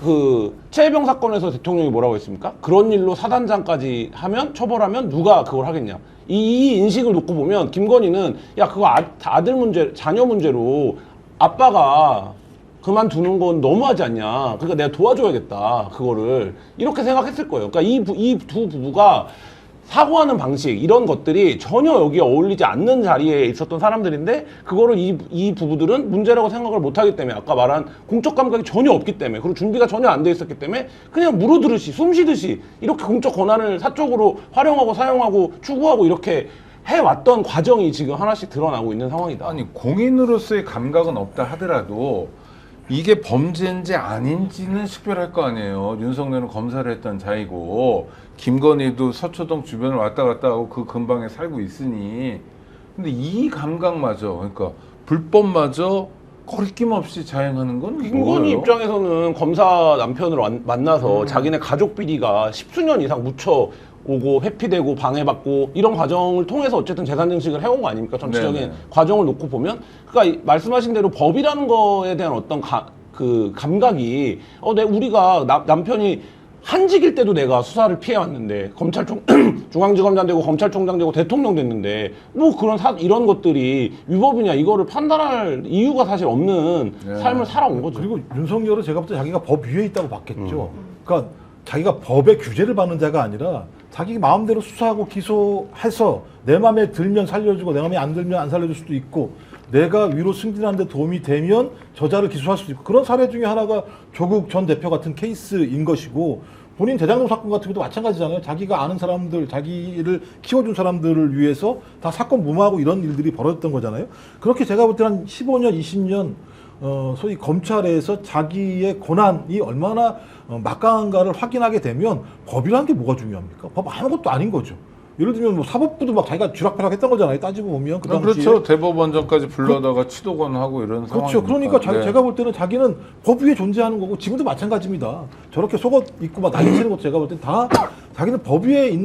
그 최혜병 사건에서 대통령이 뭐라고 했습니까? 그런 일로 사단장까지 하면 처벌하면 누가 그걸 하겠냐? 이 인식을 놓고 보면 김건희는 야 그거 아들 문제, 자녀 문제로 아빠가 그만두는 건 너무하지 않냐? 그러니까 내가 도와줘야겠다 그거를 이렇게 생각했을 거예요. 그러니까 이 두 부부가 사고하는 방식 이런 것들이 전혀 여기에 어울리지 않는 자리에 있었던 사람들인데 그거를 이 부부들은 문제라고 생각을 못하기 때문에 아까 말한 공적 감각이 전혀 없기 때문에 그리고 준비가 전혀 안 돼 있었기 때문에 그냥 물어들듯이 숨쉬듯이 이렇게 공적 권한을 사적으로 활용하고 사용하고 추구하고 이렇게 해왔던 과정이 지금 하나씩 드러나고 있는 상황이다. 아니 공인으로서의 감각은 없다 하더라도 이게 범죄인지 아닌지는 식별할 거 아니에요. 윤석열은 검사를 했던 자이고 김건희도 서초동 주변을 왔다 갔다 하고 그 근방에 살고 있으니 근데 이 감각마저 그러니까 불법마저 거리낌 없이 자행하는 건 김건희 뭐예요? 입장에서는 검사 남편을 만나서 자기네 가족 비리가 10수년 이상 묻혀 오고 회피되고 방해받고 이런 과정을 통해서 어쨌든 재산 증식을 해온 거 아닙니까? 전체적인 네네. 과정을 놓고 보면 그러니까 말씀하신 대로 법이라는 거에 대한 어떤 그 감각이 우리가 남편이 한직일 때도 내가 수사를 피해왔는데 검찰총 중앙지검장 되고 검찰총장 되고 대통령 됐는데 뭐 그런 이런 것들이 위법이냐 이거를 판단할 이유가 사실 없는 네. 삶을 살아온 거죠. 그리고 윤석열은 제가 볼 때 자기가 법 위에 있다고 봤겠죠. 그러니까 자기가 법의 규제를 받는 자가 아니라 자기 마음대로 수사하고 기소해서 내 마음에 들면 살려주고 내 마음에 안 들면 안 살려줄 수도 있고 내가 위로 승진하는 데 도움이 되면 저자를 기소할 수도 있고 그런 사례 중에 하나가 조국 전 대표 같은 케이스인 것이고 본인 대장동 사건 같은 것도 마찬가지잖아요. 자기가 아는 사람들, 자기를 키워준 사람들을 위해서 다 사건 무마하고 이런 일들이 벌어졌던 거잖아요. 그렇게 제가 볼 때는 한 15년, 20년 소위 검찰에서 자기의 권한이 얼마나 막강한가를 확인하게 되면 법이라는 게 뭐가 중요합니까? 법 아무것도 아닌 거죠. 예를 들면 뭐 사법부도 막 자기가 쥐락펴락 했던 거잖아요. 따지고 보면 그 당시에. 그렇죠. 대법원장까지 불러다가 치도권하고 이런 상황. 그렇죠. 그러니까 네. 제가 볼 때는 자기는 법 위에 존재하는 거고 지금도 마찬가지입니다. 저렇게 속옷 입고 막 난리치는 것도 제가 볼 때 다 자기는 법 위에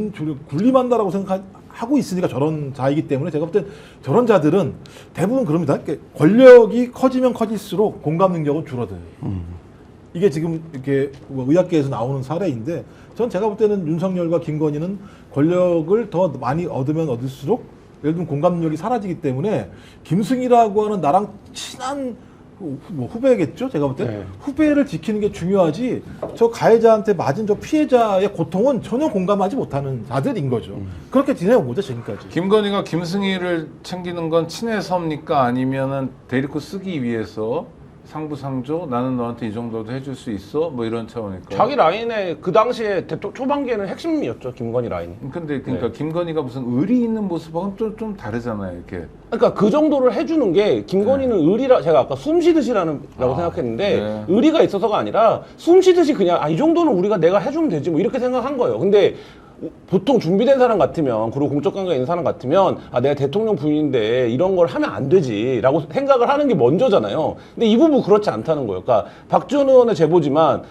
군림한다라고 생각하고 있으니까 저런 자이기 때문에 제가 볼 땐 저런 자들은 대부분 그럽니다. 권력이 커지면 커질수록 공감 능력은 줄어들어요. 이게 지금 이렇게 뭐 의학계에서 나오는 사례인데 전 제가 볼 때는 윤석열과 김건희는 권력을 더 많이 얻으면 얻을수록 예를 들면 공감 능력이 사라지기 때문에 김승희라고 하는 나랑 친한 뭐 후배겠죠? 제가 볼 때 네. 후배를 지키는 게 중요하지 저 가해자한테 맞은 저 피해자의 고통은 전혀 공감하지 못하는 자들인 거죠. 그렇게 지내온 거죠 지금까지. 김건희가 김승희를 챙기는 건 친해서입니까? 아니면은 데리고 쓰기 위해서 상부상조 나는 너한테 이 정도도 해줄 수 있어? 뭐 이런 차원일까요? 자기 라인에 그 당시에 초반기에는 핵심이었죠. 김건희 라인이. 근데 그러니까 김건희가 무슨 의리 있는 모습하고는 좀 다르잖아요. 이렇게. 그러니까 그 정도를 해주는 게 김건희는 의리라 제가 아까 숨 쉬듯이라고 생각했는데 네. 의리가 있어서가 아니라 숨 쉬듯이 그냥 이 정도는 우리가 내가 해주면 되지 뭐 이렇게 생각한 거예요. 근데 보통 준비된 사람 같으면 그리고 공적 관계가 있는 사람 같으면 내가 대통령 부인인데 이런 걸 하면 안 되지라고 생각을 하는 게 먼저잖아요. 근데 이 부분 그렇지 않다는 거예요. 그러니까 박지원 의원의 제보지만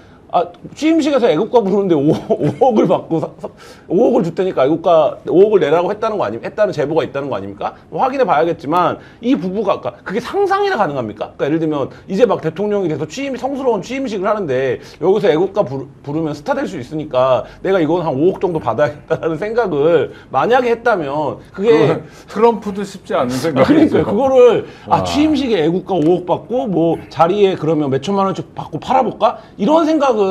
취임식에서 애국가 부르는데 5억을 받고 5억을 줄 테니까 애국가 5억을 내라고 했다는 제보가 있다는 거 아닙니까? 확인해 봐야겠지만 이 부부가 그게 상상이나 가능합니까? 그러니까 예를 들면 이제 막 대통령이 돼서 성스러운 취임식을 하는데 여기서 애국가 부르면 스타 될 수 있으니까 내가 이건 한 5억 정도 받아야겠다는 생각을 만약에 했다면 그게 트럼프도 쉽지 않은 생각이죠. 그러니까요. 그거를 취임식에 애국가 5억 받고 뭐 자리에 그러면 몇 천만 원씩 받고 팔아볼까? 이런 생각을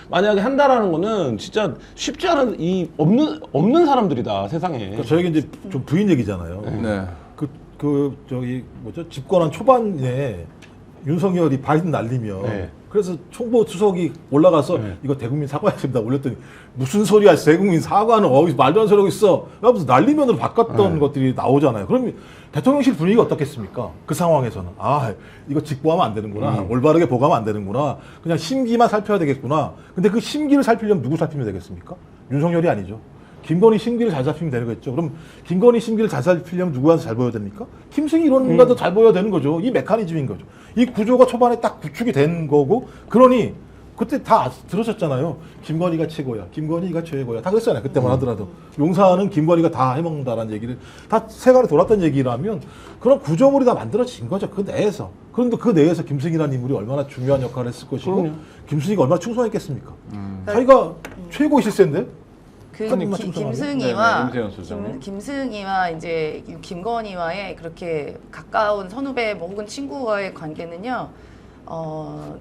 만약에 한다라는 거는 진짜 쉽지 않은 없는 사람들이다 세상에. 그러니까 저에게 이제 좀 부인 얘기잖아요. 네. 저기 뭐죠 집권한 초반에 윤석열이 바이든 날리면 네. 그래서 총무 수석이 올라가서 이거 대국민 사과했습니다 올렸더니 무슨 소리야 대국민 사과는 어디서 말도 안 소리하고 있어 하면서 날리면으로 바꿨던 것들이 나오잖아요. 그럼 대통령실 분위기가 어떻겠습니까? 그 상황에서는 이거 직보하면 안 되는구나 올바르게 보고하면 안 되는구나 그냥 심기만 살펴야 되겠구나. 근데 그 심기를 살피려면 누구 살피면 되겠습니까? 윤석열이 아니죠. 김건희 심기를 잘 살피면 되겠죠. 그럼 김건희 심기를 잘 살피려면 누구한테 잘 보여야 됩니까? 김승희 이론가도 잘 보여야 되는 거죠. 이 메커니즘인 거죠. 이 구조가 초반에 딱 구축이 된 거고 그러니 그때 다 들으셨잖아요. 김건희가 최고야. 김건희가 최고야. 다 그랬잖아요. 그때만 하더라도. 용사는 김건희가 다 해먹는다라는 얘기를 다 세간에 돌았던 얘기라면 그런 구조물이 다 만들어진 거죠. 그 내에서. 그런데 그 내에서 김승희라는 인물이 얼마나 중요한 역할을 했을 것이고 그럼요. 김승희가 얼마나 충성했겠습니까? 자기가 최고 실세인데 김승희와 네, 임세현 소장님. 김승희와 이제 김건희와의 그렇게 가까운 선후배 뭐 혹은 친구와의 관계는요.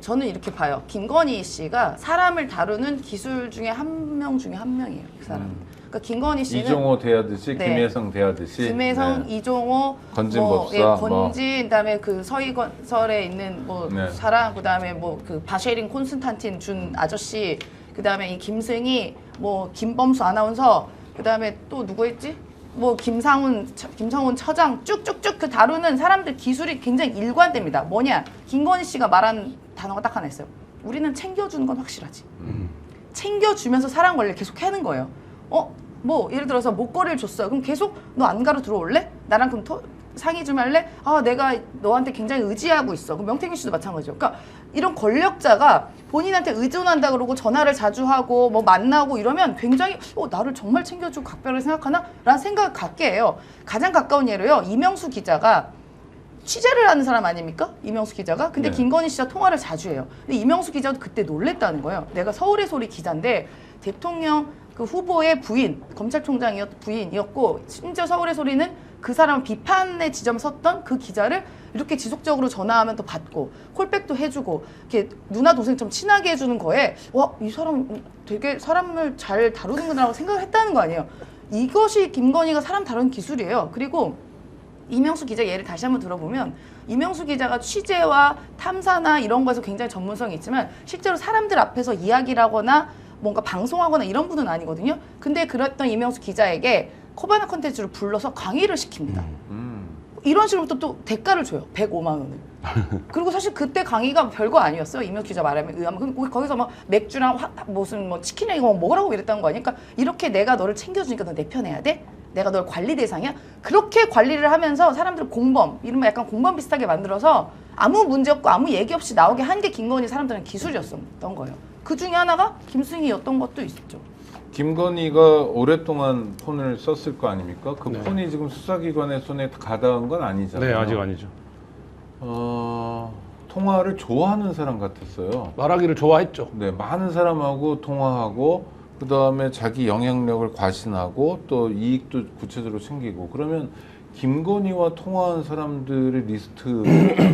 저는 이렇게 봐요. 김건희 씨가 사람을 다루는 기술 중에 한 명이에요. 그 사람. 그러니까 김건희 씨는 이종호 대하듯이 네. 김혜성 대하듯이 김혜성, 네. 이종호, 건진법사, 건진, 그다음에 그 서희건설에 있는 뭐 네. 사람, 그다음에 뭐 그 바쉐린 콘스탄틴 준 아저씨, 그다음에 이 김승희, 뭐 김범수 아나운서, 그다음에 또 누구 했지? 뭐 김성훈 처장 쭉쭉쭉 그 다루는 사람들 기술이 굉장히 일관됩니다. 뭐냐? 김건희 씨가 말한 단어가 딱 하나 있어요. 우리는 챙겨주는 건 확실하지. 챙겨주면서 사람 관리 계속 하는 거예요. 뭐 예를 들어서 목걸이를 줬어요. 그럼 계속 너 안가로 들어올래? 나랑 그럼 상의 좀 할래? 내가 너한테 굉장히 의지하고 있어. 그럼 명태균 씨도 마찬가지죠. 그러니까 이런 권력자가 본인한테 의존한다 그러고 전화를 자주 하고 뭐 만나고 이러면 굉장히 나를 정말 챙겨주고 각별하게 생각하나? 라는 생각을 갖게 해요. 가장 가까운 예로요. 이명수 기자가 취재를 하는 사람 아닙니까? 이명수 기자가. 근데 네. 김건희 씨와 통화를 자주 해요. 근데 이명수 기자도 그때 놀랬다는 거예요. 내가 서울의 소리 기자인데 대통령 그 후보의 부인, 검찰총장이었던 부인이었고 심지어 서울의 소리는 그 사람 비판의 지점 섰던 그 기자를 이렇게 지속적으로 전화하면 또 받고 콜백도 해주고 이렇게 누나 동생처럼 친하게 해주는 거에 와, 이 사람 되게 사람을 잘 다루는구나라고 생각을 했다는 거 아니에요. 이것이 김건희가 사람 다루는 기술이에요. 그리고 이명수 기자 예를 다시 한번 들어보면 이명수 기자가 취재와 탐사나 이런 거에서 굉장히 전문성이 있지만 실제로 사람들 앞에서 이야기를 하거나 뭔가 방송하거나 이런 분은 아니거든요. 근데 그랬던 이명수 기자에게 코바나 컨텐츠를 불러서 강의를 시킵니다. 이런 식으로 또 대가를 줘요. 105만 원을. 그리고 사실 그때 강의가 별거 아니었어요. 이명수 기자 말하면 의하면 거기서 막 맥주랑 무슨 뭐 치킨이랑 이거 먹으라고 이랬다는 거 아니니까 이렇게 내가 너를 챙겨주니까 너 내 편 해야 돼? 내가 널 관리 대상이야? 그렇게 관리를 하면서 사람들 공범, 이른바 약간 공범 비슷하게 만들어서 아무 문제 없고 아무 얘기 없이 나오게 한 게 김건희 사람들은 기술이었던 거예요. 그 중에 하나가 김승희였던 것도 있었죠. 김건희가 오랫동안 폰을 썼을 거 아닙니까? 그 네. 폰이 지금 수사기관의 손에 가닿은 건 아니잖아요. 네, 아직 아니죠. 통화를 좋아하는 사람 같았어요. 말하기를 좋아했죠. 네, 많은 사람하고 통화하고 그 다음에 자기 영향력을 과신하고 또 이익도 구체적으로 챙기고 그러면 김건희와 통화한 사람들의 리스트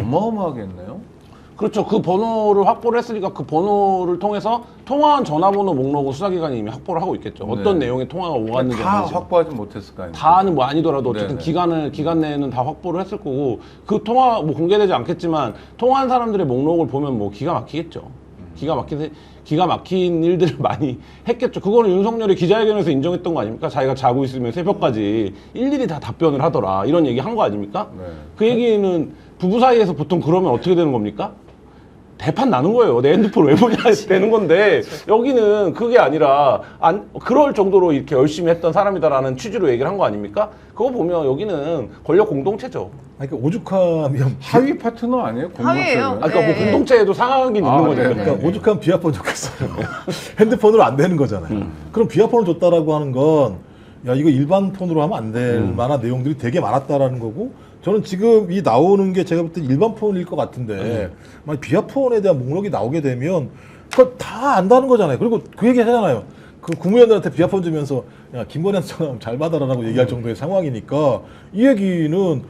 어마어마하겠네요. 그렇죠. 그 번호를 확보를 했으니까 그 번호를 통해서 통화한 전화번호 목록을 수사기관이 이미 확보를 하고 있겠죠. 어떤 네. 내용의 통화가 오갔는지 다 아닌지. 확보하지 못했을 거 아니에요. 다는 뭐 아니더라도 어쨌든 네네. 기간 내에는 다 확보를 했을 거고 그 통화 뭐 공개되지 않겠지만 통화한 사람들의 목록을 보면 뭐 기가 막히겠죠. 기가 막힌 일들을 많이 했겠죠. 그거는 윤석열이 기자회견에서 인정했던 거 아닙니까? 자기가 자고 있으면 새벽까지 일일이 다 답변을 하더라. 이런 얘기 한 거 아닙니까? 네. 그 얘기는 부부 사이에서 보통 그러면 어떻게 되는 겁니까? 대판 나는 거예요. 내 핸드폰 왜 보냐 되는 건데 여기는 그게 아니라 그럴 정도로 이렇게 열심히 했던 사람이다라는 취지로 얘기를 한 거 아닙니까? 그거 보면 여기는 권력 공동체죠. 아니, 그러니까 오죽하면 하위 파트너 아니에요? 하위예요. 공동체는? 그러니까 뭐 네. 공동체에도 상황이 있는 아, 거죠. 네, 그러니까 오죽하면 비아폰 줬겠어요. 핸드폰으로 안 되는 거잖아요. 그럼 비아폰을 줬다라고 하는 건, 야, 이거 일반 폰으로 하면 안 될 만한 내용들이 되게 많았다라는 거고, 저는 지금 이 나오는 게 제가 볼 때 일반 폰일 것 같은데, 만약 비아폰에 대한 목록이 나오게 되면, 그거 다 안다는 거잖아요. 그리고 그 얘기 하잖아요. 그 국무위원들한테 비아폰 주면서, 야, 김건희한테 전화 잘 받아라라고 얘기할 정도의 상황이니까, 이 얘기는,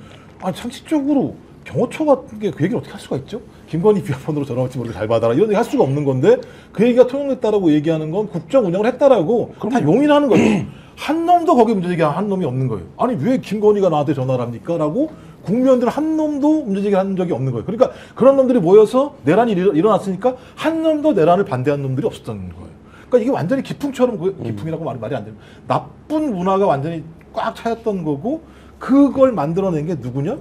아니, 상식적으로 경호처 같은 게 그 얘기를 어떻게 할 수가 있죠? 김건희 비아폰으로 전화 올지 모르게 잘 받아라. 이런 얘기 할 수가 없는 건데, 그 얘기가 통용됐다라고 얘기하는 건 국정 운영을 했다라고 다 용인하는 거예요. 한 놈도 거기 문제제기한 한 놈이 없는 거예요. 아니, 왜 김건희가 나한테 전화를 합니까? 라고 국민들 한 놈도 문제제기한 적이 없는 거예요. 그러니까 그런 놈들이 모여서 내란이 일어났으니까 한 놈도 내란을 반대한 놈들이 없었던 거예요. 그러니까 이게 완전히 기풍처럼, 기풍이라고 말이 안 돼요. 나쁜 문화가 완전히 꽉 차였던 거고, 그걸 만들어낸 게 누구냐?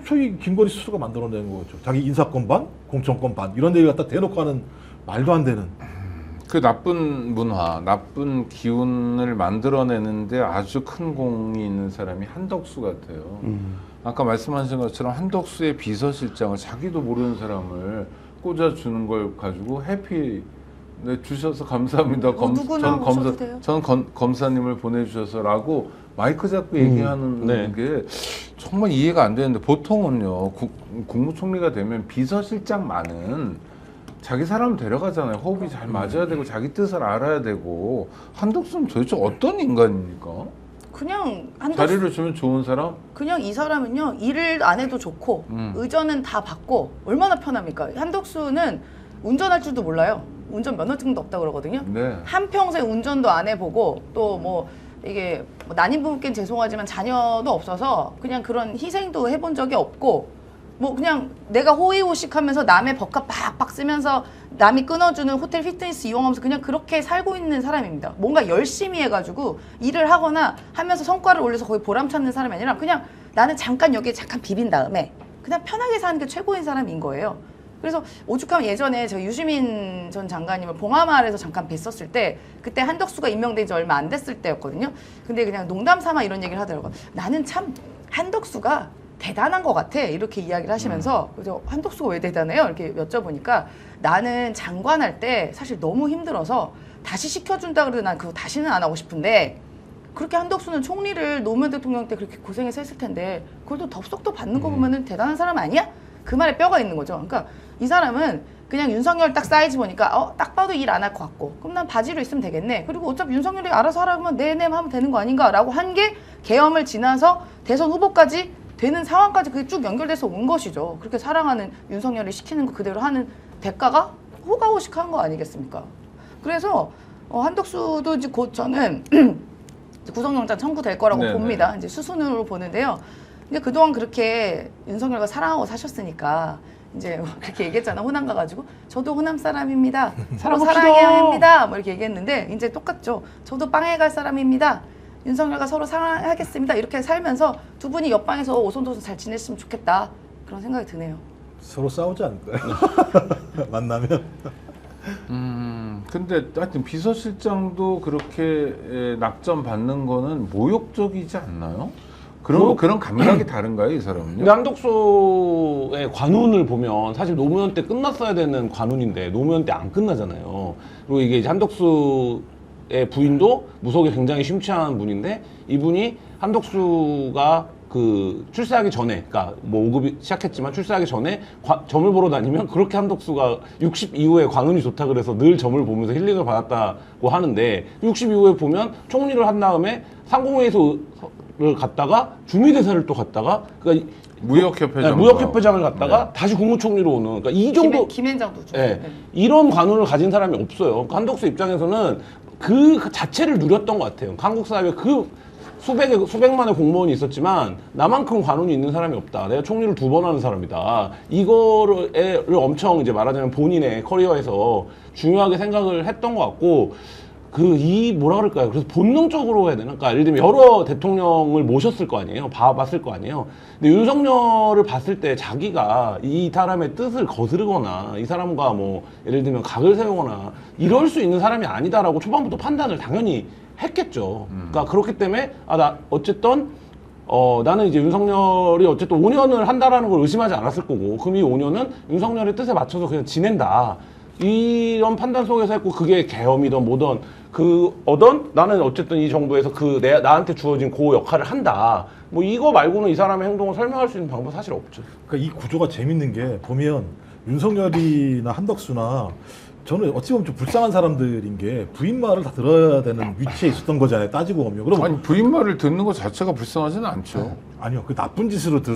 소위 김건희 스스로가 만들어낸 거죠. 자기 인사권 반, 공천권 반, 이런 얘기 갖다 대놓고 하는 말도 안 되는. 그 나쁜 문화, 나쁜 기운을 만들어내는데 아주 큰 공이 있는 사람이 한덕수 같아요. 아까 말씀하신 것처럼 한덕수의 비서실장을 자기도 모르는 사람을 꽂아주는 걸 가지고 해피 네, 주셔서 감사합니다. 누구나 오셔도 돼요. 전 검사님을 보내주셔서라고 마이크 잡고 얘기하는 네. 게 정말 이해가 안 되는데 보통은요 국무총리가 되면 비서실장만은 자기 사람 데려가잖아요. 호흡이 잘 맞아야 되고 자기 뜻을 알아야 되고 한덕수는 도대체 어떤 인간입니까? 그냥 한덕수 자리를 주면 좋은 사람? 그냥 이 사람은요 일을 안 해도 좋고 의전은 다 받고 얼마나 편합니까? 한덕수는 운전할 줄도 몰라요. 운전 면허증도 없다 그러거든요. 네. 한평생 운전도 안 해보고 또 뭐 이게 뭐 난임 부부께는 죄송하지만 자녀도 없어서 그냥 그런 희생도 해본 적이 없고 뭐 그냥 내가 호의호식하면서 남의 법값 빡빡 쓰면서 남이 끊어주는 호텔 피트니스 이용하면서 그냥 그렇게 살고 있는 사람입니다. 뭔가 열심히 해가지고 일을 하거나 하면서 성과를 올려서 거의 보람 찾는 사람이 아니라 그냥 나는 잠깐 여기에 잠깐 비빈 다음에 그냥 편하게 사는 게 최고인 사람인 거예요. 그래서 오죽하면 예전에 제가 유시민 전 장관님을 봉하마을에서 잠깐 뵀었을 때 그때 한덕수가 임명된 지 얼마 안 됐을 때였거든요. 근데 그냥 농담 삼아 이런 얘기를 하더라고요. 나는 참 한덕수가 대단한 것 같아 이렇게 이야기를 하시면서 그래서 한덕수가 왜 대단해요? 이렇게 여쭤보니까 나는 장관할 때 사실 너무 힘들어서 다시 시켜준다 그래도 난 그거 다시는 안 하고 싶은데 그렇게 한덕수는 총리를 노무현 대통령 때 그렇게 고생해서 했을 텐데 그걸 또 덥석도 받는 거 보면은 대단한 사람 아니야? 그 말에 뼈가 있는 거죠. 그러니까 이 사람은 그냥 윤석열 딱 사이즈 보니까 딱 봐도 일 안 할 것 같고 그럼 난 바지로 있으면 되겠네. 그리고 어차피 윤석열이 알아서 하라면 네네 하면 되는 거 아닌가라고 한 게 계엄을 지나서 대선 후보까지 되는 상황까지 그게 쭉 연결돼서 온 것이죠. 그렇게 사랑하는 윤석열이 시키는 거 그대로 하는 대가가 호가호식한 거 아니겠습니까? 그래서 한덕수도 이제 곧 저는 구속영장 청구될 거라고 네네. 봅니다. 이제 수순으로 보는데요. 근데 그동안 그렇게 윤석열과 사랑하고 사셨으니까 이제 그렇게 얘기했잖아. 호남 가가지고 저도 호남 사람입니다. 서로 사랑합시다. 사랑해야 합니다. 뭐 이렇게 얘기했는데 이제 똑같죠. 저도 빵에 갈 사람입니다. 윤석열과 서로 사랑하겠습니다. 이렇게 살면서 두 분이 옆방에서 오손도손 잘 지냈으면 좋겠다. 그런 생각이 드네요. 서로 싸우지 않을까요? 만나면. 근데 하여튼 비서실장도 그렇게 낙점 받는 거는 모욕적이지 않나요? 그런 감각이 다른가요, 이 사람은요? 근데 한덕수의 관운을 보면 사실 노무현 때 끝났어야 되는 관운인데 노무현 때 안 끝나잖아요. 그리고 이게 이제 한덕수의 부인도 무속에 굉장히 심취한 분인데 이분이 한덕수가 그 출세하기 전에, 그러니까 뭐 5급이 시작했지만 출세하기 전에 점을 보러 다니면 그렇게 한덕수가 60 이후에 관운이 좋다 그래서 늘 점을 보면서 힐링을 받았다고 하는데 60 이후에 보면 총리를 한 다음에 상공회의소를 갔다가 주미대사를 또 갔다가 그러니까 무역협회장. 무역협회장을 갔다가 다시 국무총리로 오는 그러니까 이 정도 김앤장도 좀. 예, 이런 관운을 가진 사람이 없어요. 그러니까 한덕수 입장에서는 그 자체를 누렸던 것 같아요. 한국 사회에 그 수백만의 공무원이 있었지만 나만큼 관운이 있는 사람이 없다. 내가 총리를 2번 하는 사람이다. 이거를 엄청 이제 말하자면 본인의 커리어에서 중요하게 생각을 했던 것 같고 뭐라 그럴까요? 그래서 본능적으로 해야 되나? 그러니까 예를 들면 여러 대통령을 모셨을 거 아니에요? 봐봤을 거 아니에요? 근데 윤석열을 봤을 때 자기가 이 사람의 뜻을 거스르거나 이 사람과 뭐 예를 들면 각을 세우거나 이럴 수 있는 사람이 아니다라고 초반부터 판단을 당연히 했겠죠. 그러니까 그렇기 때문에 어쨌든 나는 이제 윤석열이 어쨌든 5년을 한다라는 걸 의심하지 않았을 거고 그럼 이 5년은 윤석열의 뜻에 맞춰서 그냥 지낸다. 이런 판단 속에서 했고 그게 계엄이든 뭐든 나는 어쨌든 이 정부에서 나한테 주어진 그 역할을 한다. 뭐 이거 말고는 이 사람의 행동을 설명할 수 있는 방법은 사실 없죠. 그러니까 이 구조가 재밌는 게 보면 윤석열이나 한덕수나 저는 어찌 보면 좀 불쌍한 사람들인 게 부인 말을 다 들어야 되는 위치에 있었던 거잖아요. 따지고 보면. 그럼 아니 부인 말을 듣는 것 자체가 불쌍하지는 않죠. 아니요, 그 나쁜 짓으로 네,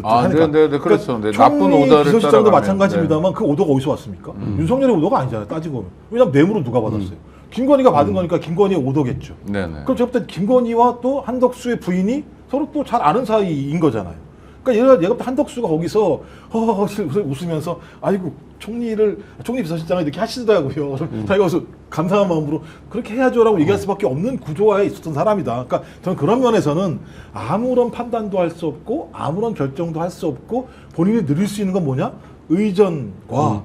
그렇죠. 네, 나쁜 오더를 비서실장도 따라가면, 마찬가지입니다만 그 오더가 어디서 왔습니까? 윤석열의 오더가 아니잖아요. 따지고 보면. 왜냐면 뇌물은 누가 받았어요? 김건희가 받은 거니까 김건희의 오더겠죠. 네네. 그럼 저부터 김건희와 또 한덕수의 부인이 서로 또 잘 아는 사이인 거잖아요. 그러니까 얘가 한덕수가 거기서 웃으면서 아이고 총리 비서실장을 이렇게 하시더라고요. 자기가 그래서 감사한 마음으로 그렇게 해야죠라고 얘기할 수밖에 없는 구조화에 있었던 사람이다. 그러니까 저는 그런 면에서는 아무런 판단도 할 수 없고 아무런 결정도 할 수 없고 본인이 누릴 수 있는 건 뭐냐? 의전과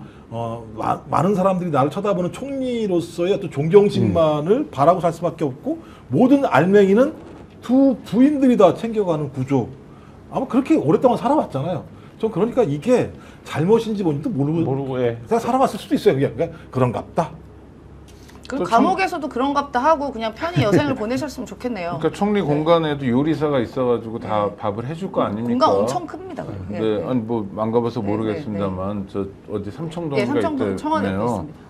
많은 사람들이 나를 쳐다보는 총리로서의 어떤 존경심만을 바라고 살 수밖에 없고 모든 알맹이는 두 부인들이 다 챙겨가는 구조. 아마 그렇게 오랫동안 살아왔잖아요. 전 그러니까 이게 잘못인지 뭔지도 모르고 예. 그냥 살아왔을 수도 있어요. 그냥 그런갑다. 그리고 감옥에서도 그런갑다 하고 그냥 편히 여생을 보내셨으면 좋겠네요. 그러니까 총리 공간에도 요리사가 있어가지고 다 밥을 해줄 거 아닙니까? 공간 엄청 큽니다. 네, 아니 뭐 안 가봐서 모르겠습니다만 저 어디 삼청동인가 삼청동 청와대에 있대요. 있습니다.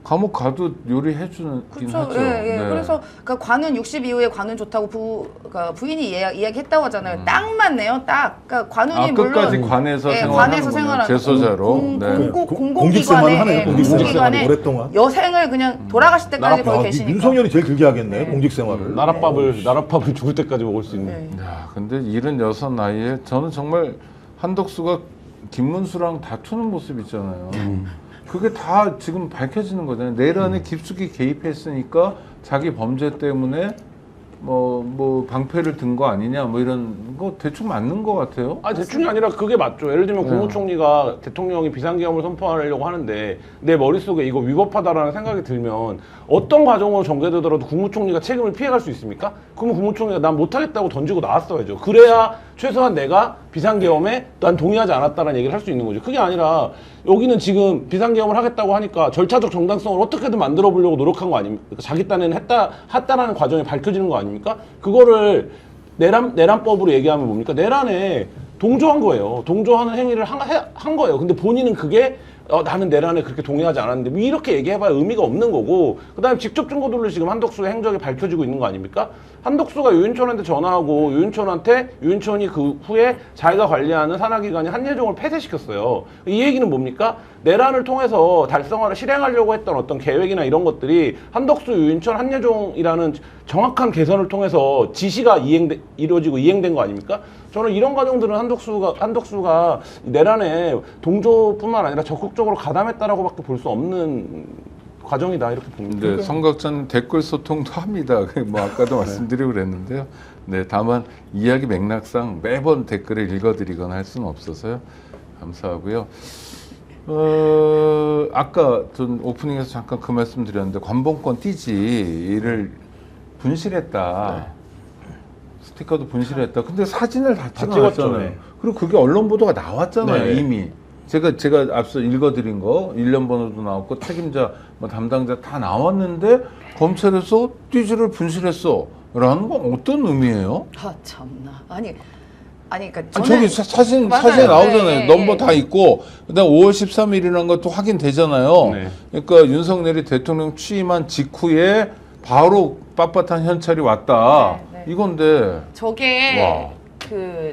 감옥 가도 요리해주긴 그렇죠. 하죠. 예. 네. 그래서 그러니까 관은 60 이후에 관은 좋다고 그러니까 부인이 이야기했다고 하잖아요. 딱 맞네요. 딱. 그러니까 관운이 끝까지 물론 관에서 관에서 생활하는 생활하는 재소자로. 네. 공직생활을 하네요. 공직생활을 오랫동안. 여생을 그냥 돌아가실 때까지 거기 계시니까. 윤석열이 제일 길게 하겠네. 공직생활을. 나랏밥을 죽을 때까지 먹을 수 있는. 네. 야, 근데 76 나이에 저는 정말 한덕수가 김문수랑 다투는 모습 있잖아요. 그게 다 지금 밝혀지는 거잖아요. 내란에 깊숙이 개입했으니까 자기 범죄 때문에 뭐 방패를 든 거 아니냐 뭐 이런 거 대충 맞는 거 같아요. 대충이 아니라 그게 맞죠. 예를 들면 국무총리가 대통령이 비상계엄을 선포하려고 하는데 내 머릿속에 이거 위법하다라는 생각이 들면 어떤 과정으로 전개되더라도 국무총리가 책임을 피해갈 수 있습니까? 그러면 국무총리가 난 못하겠다고 던지고 나왔어야죠. 그래야 최소한 내가 비상계엄에 난 동의하지 않았다는 얘기를 할 수 있는 거죠. 그게 아니라 여기는 지금 비상계엄을 하겠다고 하니까 절차적 정당성을 어떻게든 만들어 보려고 노력한 거 아닙니까? 자기 딴에는 했다라는 과정이 밝혀지는 거 아닙니까? 그거를 내란법으로 얘기하면 뭡니까? 내란에 동조한 거예요. 동조하는 행위를 한 거예요. 근데 본인은 그게 나는 내란에 그렇게 동의하지 않았는데 뭐 이렇게 얘기해봐야 의미가 없는 거고, 그 다음에 직접 증거들로 지금 한덕수의 행적이 밝혀지고 있는 거 아닙니까? 한덕수가 유인촌한테 전화하고 유인촌이 그 후에 자기가 관리하는 산하기관인 한예종을 폐쇄시켰어요. 이 얘기는 뭡니까? 내란을 통해서 실행하려고 했던 어떤 계획이나 이런 것들이 한덕수, 유인촌, 한예종이라는 정확한 개선을 통해서 지시가 이루어지고 이행된 거 아닙니까? 저는 이런 과정들은 한덕수가 내란에 동조뿐만 아니라 적극적으로 가담했다라고밖에 볼 수 없는 과정이다 이렇게 봅니다. 네, 성각자는 댓글 소통도 합니다. 뭐 아까도 말씀드리고 그랬는데요. 네, 다만 이야기 맥락상 매번 댓글을 읽어드리거나 할 수는 없어서요. 감사하고요. 아까 전 오프닝에서 잠깐 그 말씀 드렸는데 관봉권 띠지를 분실했다. 스티커도 분실했다. 근데 사진을 다 찍었잖아요. 네. 그리고 그게 언론 보도가 나왔잖아요. 네. 이미. 제가 앞서 읽어드린 거 일련 번호도 나왔고 책임자, 뭐 담당자 다 나왔는데 검찰에서 띠지를 분실했어라는 건 어떤 의미예요? 아 참나. 아니 그러니까 아, 저는 저기 사진에 맞아요. 나오잖아요. 네, 넘버 네. 다 있고 그다음 5월 13일이라는 것도 확인되잖아요. 네. 그러니까 윤석열이 대통령 취임한 직후에 바로 빳빳한 현찰이 왔다. 네, 네. 이건데 저게 와.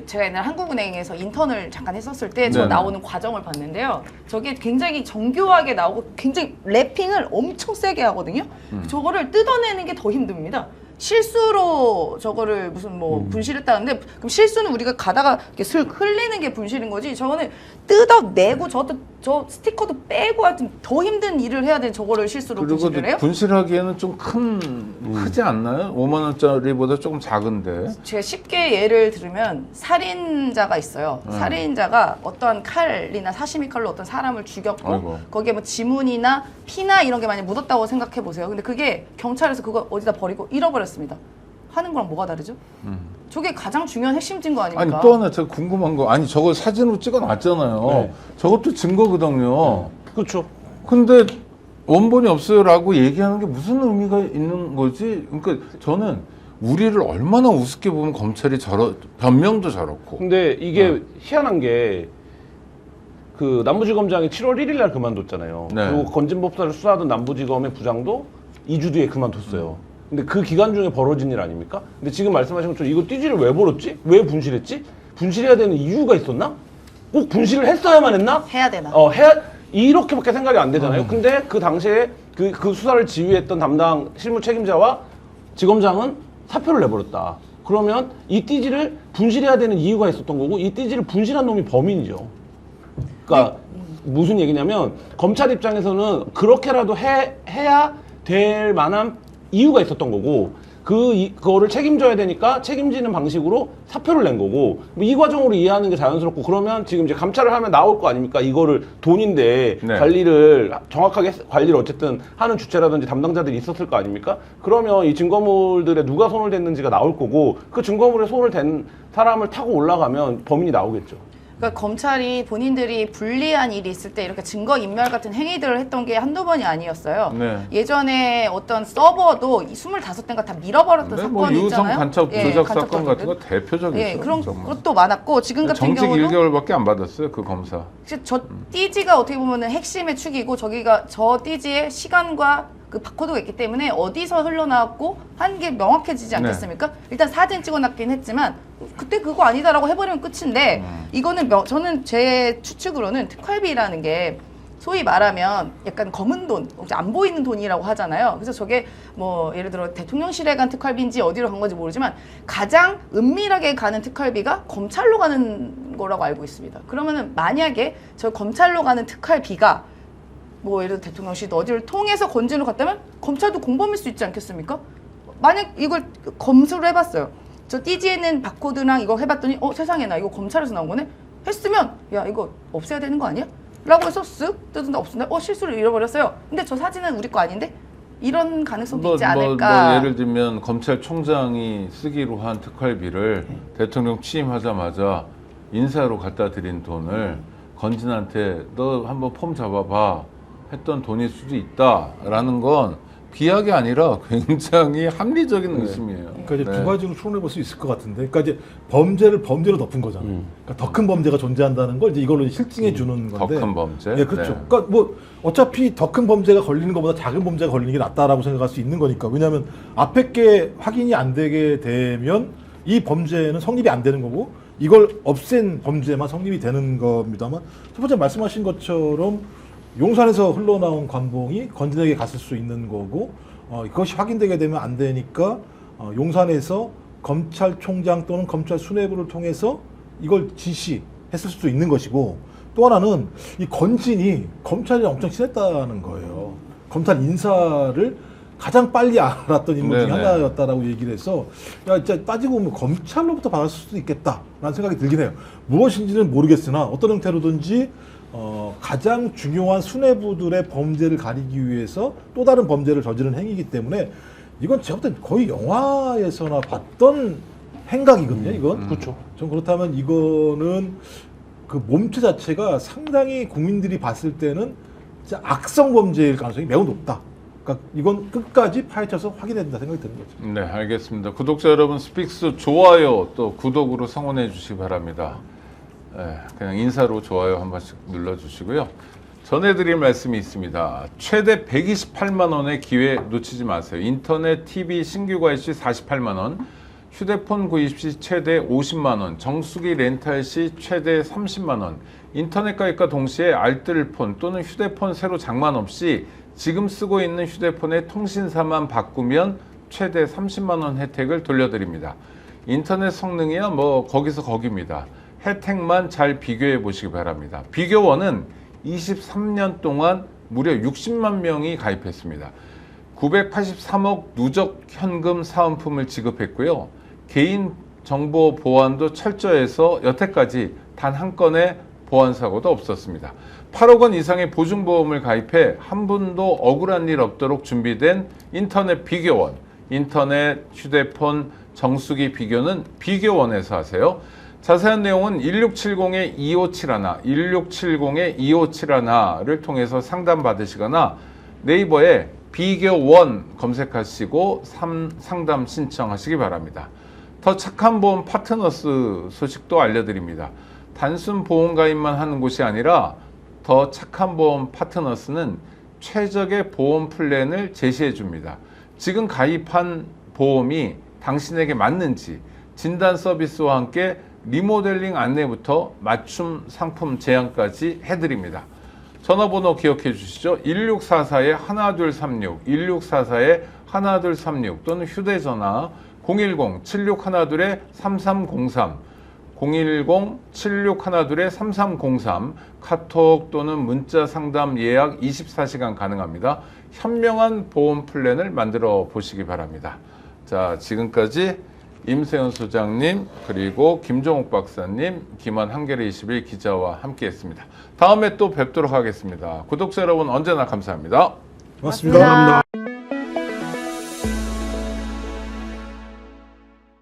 제가 옛날 한국은행에서 인턴을 잠깐 했었을 때 저 네네. 나오는 과정을 봤는데요. 저게 굉장히 정교하게 나오고 굉장히 랩핑을 엄청 세게 하거든요. 저거를 뜯어내는 게 더 힘듭니다. 실수로 저거를 무슨 뭐 분실했다는데 그럼 실수는 우리가 가다가 이렇게 슬 흘리는 게 분실인 거지. 저거는 뜯어내고 저 스티커도 빼고 하여튼 더 힘든 일을 해야 되는 저거를 실수로 그리고 분실을 해요? 분실하기에는 좀 크지 않나요? 5만 원짜리보다 조금 작은데. 제가 쉽게 예를 들으면 살인자가 있어요. 살인자가 어떠한 칼이나 사시미 칼로 어떤 사람을 죽였고 아이고. 거기에 뭐 지문이나 피나 이런 게 많이 묻었다고 생각해 보세요. 근데 그게 경찰에서 그거 어디다 버리고 잃어버렸습니다. 하는 거랑 뭐가 다르죠? 저게 가장 중요한 핵심 증거 아니 아닙니까? 또 하나 제가 궁금한 거, 아니 저걸 사진으로 찍어놨잖아요. 네. 저것도 증거거든요. 그렇죠. 근데 원본이 없어요라고 얘기하는 게 무슨 의미가 있는 거지? 그러니까 저는 우리를 얼마나 우습게 보면 검찰이 변명도 저렇고. 근데 이게 희한한 게 그 남부지검장이 7월 1일 날 그만뒀잖아요. 네. 그리고 건진법사를 수사하던 남부지검의 부장도 2주 뒤에 그만뒀어요. 근데 그 기간 중에 벌어진 일 아닙니까? 근데 지금 말씀하신 것처럼 이거 띠지를 왜 벌었지? 왜 분실했지? 분실해야 되는 이유가 있었나? 꼭 분실을 했어야만 했나? 해야 되나? 이렇게밖에 생각이 안 되잖아요. 근데 그 당시에 그 수사를 지휘했던 담당 실무 책임자와 지검장은 사표를 내버렸다. 그러면 이 띠지를 분실해야 되는 이유가 있었던 거고 이 띠지를 분실한 놈이 범인이죠. 그러니까 무슨 얘기냐면 검찰 입장에서는 그렇게라도 해야 될 만한 이유가 있었던 거고 그거를 책임져야 되니까 책임지는 방식으로 사표를 낸 거고 뭐 이 과정으로 이해하는 게 자연스럽고 그러면 지금 이제 감찰을 하면 나올 거 아닙니까? 이거를 돈인데 네. 관리를 정확하게 관리를 어쨌든 하는 주체라든지 담당자들이 있었을 거 아닙니까? 그러면 이 증거물들에 누가 손을 댔는지가 나올 거고 그 증거물에 손을 댄 사람을 타고 올라가면 범인이 나오겠죠. 그러니까 검찰이 본인들이 불리한 일이 있을 때 이렇게 증거인멸 같은 행위들을 했던 게 한두 번이 아니었어요. 네. 예전에 어떤 서버도 25대인가 다 밀어버렸던 네, 뭐 사건이 유성 있잖아요. 간첩 예, 조작 간첩 사건 같은 거 사건들. 대표적이죠. 예, 그런 정말. 것도 많았고 지금 같은 정직 경우도 1개월밖에 안 받았어요, 그 검사. 저 띠지가 어떻게 보면은 핵심의 축이고 저 띠지의 시간과 그 바코드가 있기 때문에 어디서 흘러나왔고 한 게 명확해지지 않겠습니까? 일단 사진 찍어놨긴 했지만 그때 그거 아니다라고 해버리면 끝인데 이거는 저는 제 추측으로는 특활비라는 게 소위 말하면 약간 검은 돈, 안 보이는 돈이라고 하잖아요. 그래서 저게 뭐 예를 들어 대통령실에 간 특활비인지 어디로 간 건지 모르지만 가장 은밀하게 가는 특활비가 검찰로 가는 거라고 알고 있습니다. 그러면은 만약에 저 검찰로 가는 특활비가 뭐 예를 들어 대통령실도 어디를 통해서 건진으로 갔다면 검찰도 공범일 수 있지 않겠습니까? 만약 이걸 검수를 해봤어요. 저 띠지에는 바코드랑 이거 해봤더니 세상에나 이거 검찰에서 나온 거네? 했으면 야 이거 없애야 되는 거 아니야? 라고 해서 쓱 뜯는다 없앤다 실수를 잃어버렸어요. 근데 저 사진은 우리 거 아닌데? 이런 가능성도 뭐, 있지 않을까. 뭐 예를 들면 검찰총장이 쓰기로 한 특활비를 대통령 취임하자마자 인사로 갖다 드린 돈을 건진한테 너 한번 폼 잡아봐 했던 돈일 수도 있다라는 건 비약이 아니라 굉장히 합리적인 의심이에요. 그러니까 이제 네. 두 가지로 추론해 볼 수 있을 것 같은데, 그러니까 이제 범죄를 범죄로 덮은 거잖아요. 그러니까 더 큰 범죄가 존재한다는 걸 이제 이걸로 실증해 주는 더 건데. 큰 범죄. 예, 그렇죠. 네. 그러니까 뭐 어차피 더 큰 범죄가 걸리는 것보다 작은 범죄가 걸리는 게 낫다라고 생각할 수 있는 거니까. 왜냐하면 앞에 게 확인이 안 되게 되면 이 범죄는 성립이 안 되는 거고, 이걸 없앤 범죄만 성립이 되는 겁니다만, 첫 번째 말씀하신 것처럼 용산에서 흘러나온 관봉이 건진에게 갔을 수 있는 거고, 이것이 확인되게 되면 안 되니까 용산에서 검찰총장 또는 검찰 수뇌부를 통해서 이걸 지시했을 수도 있는 것이고, 또 하나는 이 건진이 검찰이랑 엄청 친했다는 거예요. 검찰 인사를 가장 빨리 알았던 인물 중에 네네. 하나였다라고 얘기를 해서, 야, 진짜 따지고 보면 검찰로부터 받았을 수도 있겠다라는 생각이 들긴 해요. 무엇인지는 모르겠으나 어떤 형태로든지 가장 중요한 수뇌부들의 범죄를 가리기 위해서 또 다른 범죄를 저지른 행위이기 때문에 이건 제가 볼 땐 거의 영화에서나 봤던 행각이거든요. 이건. 그렇죠. 전 그렇다면 이거는 그 몸체 자체가 상당히 국민들이 봤을 때는 진짜 악성 범죄일 가능성이 매우 높다. 그러니까 이건 끝까지 파헤쳐서 확인해야 된다 생각이 드는 거죠. 네, 알겠습니다. 구독자 여러분, 스픽스 좋아요 또 구독으로 성원해 주시기 바랍니다. 네, 그냥 인사로 좋아요 한 번씩 눌러주시고요. 전해드릴 말씀이 있습니다. 최대 128만 원의 기회 놓치지 마세요. 인터넷, TV 신규 가입 시 48만 원, 휴대폰 구입 시 최대 50만 원, 정수기 렌탈 시 최대 30만 원, 인터넷 가입과 동시에 알뜰폰 또는 휴대폰 새로 장만 없이 지금 쓰고 있는 휴대폰의 통신사만 바꾸면 최대 30만 원 혜택을 돌려드립니다. 인터넷 성능이야 뭐 거기서 거기입니다. 혜택만 잘 비교해 보시기 바랍니다. 비교원은 23년 동안 무려 60만 명이 가입했습니다. 983억 누적 현금 사은품을 지급했고요. 개인 정보 보안도 철저해서 여태까지 단 한 건의 보안 사고도 없었습니다. 8억 원 이상의 보증보험을 가입해 한 분도 억울한 일 없도록 준비된 인터넷 비교원, 인터넷, 휴대폰, 정수기 비교는 비교원에서 하세요. 자세한 내용은 1670-2571, 1670-2571를 통해서 상담 받으시거나 네이버에 비교원 검색하시고 상담 신청하시기 바랍니다. 더 착한 보험 파트너스 소식도 알려드립니다. 단순 보험 가입만 하는 곳이 아니라 더 착한 보험 파트너스는 최적의 보험 플랜을 제시해 줍니다. 지금 가입한 보험이 당신에게 맞는지 진단 서비스와 함께 리모델링 안내부터 맞춤 상품 제안까지 해드립니다. 전화번호 기억해 주시죠. 1644-1236, 1644-1236 또는 휴대전화 010-7612-3303, 010-7612-3303, 카톡 또는 문자 상담 예약 24시간 가능합니다. 현명한 보험 플랜을 만들어 보시기 바랍니다. 자, 지금까지 임세현 소장님, 그리고 김종욱 박사님, 김한 한겨레 21 기자와 함께했습니다. 다음에 또 뵙도록 하겠습니다. 구독자 여러분 언제나 감사합니다. 고맙습니다. 고맙습니다.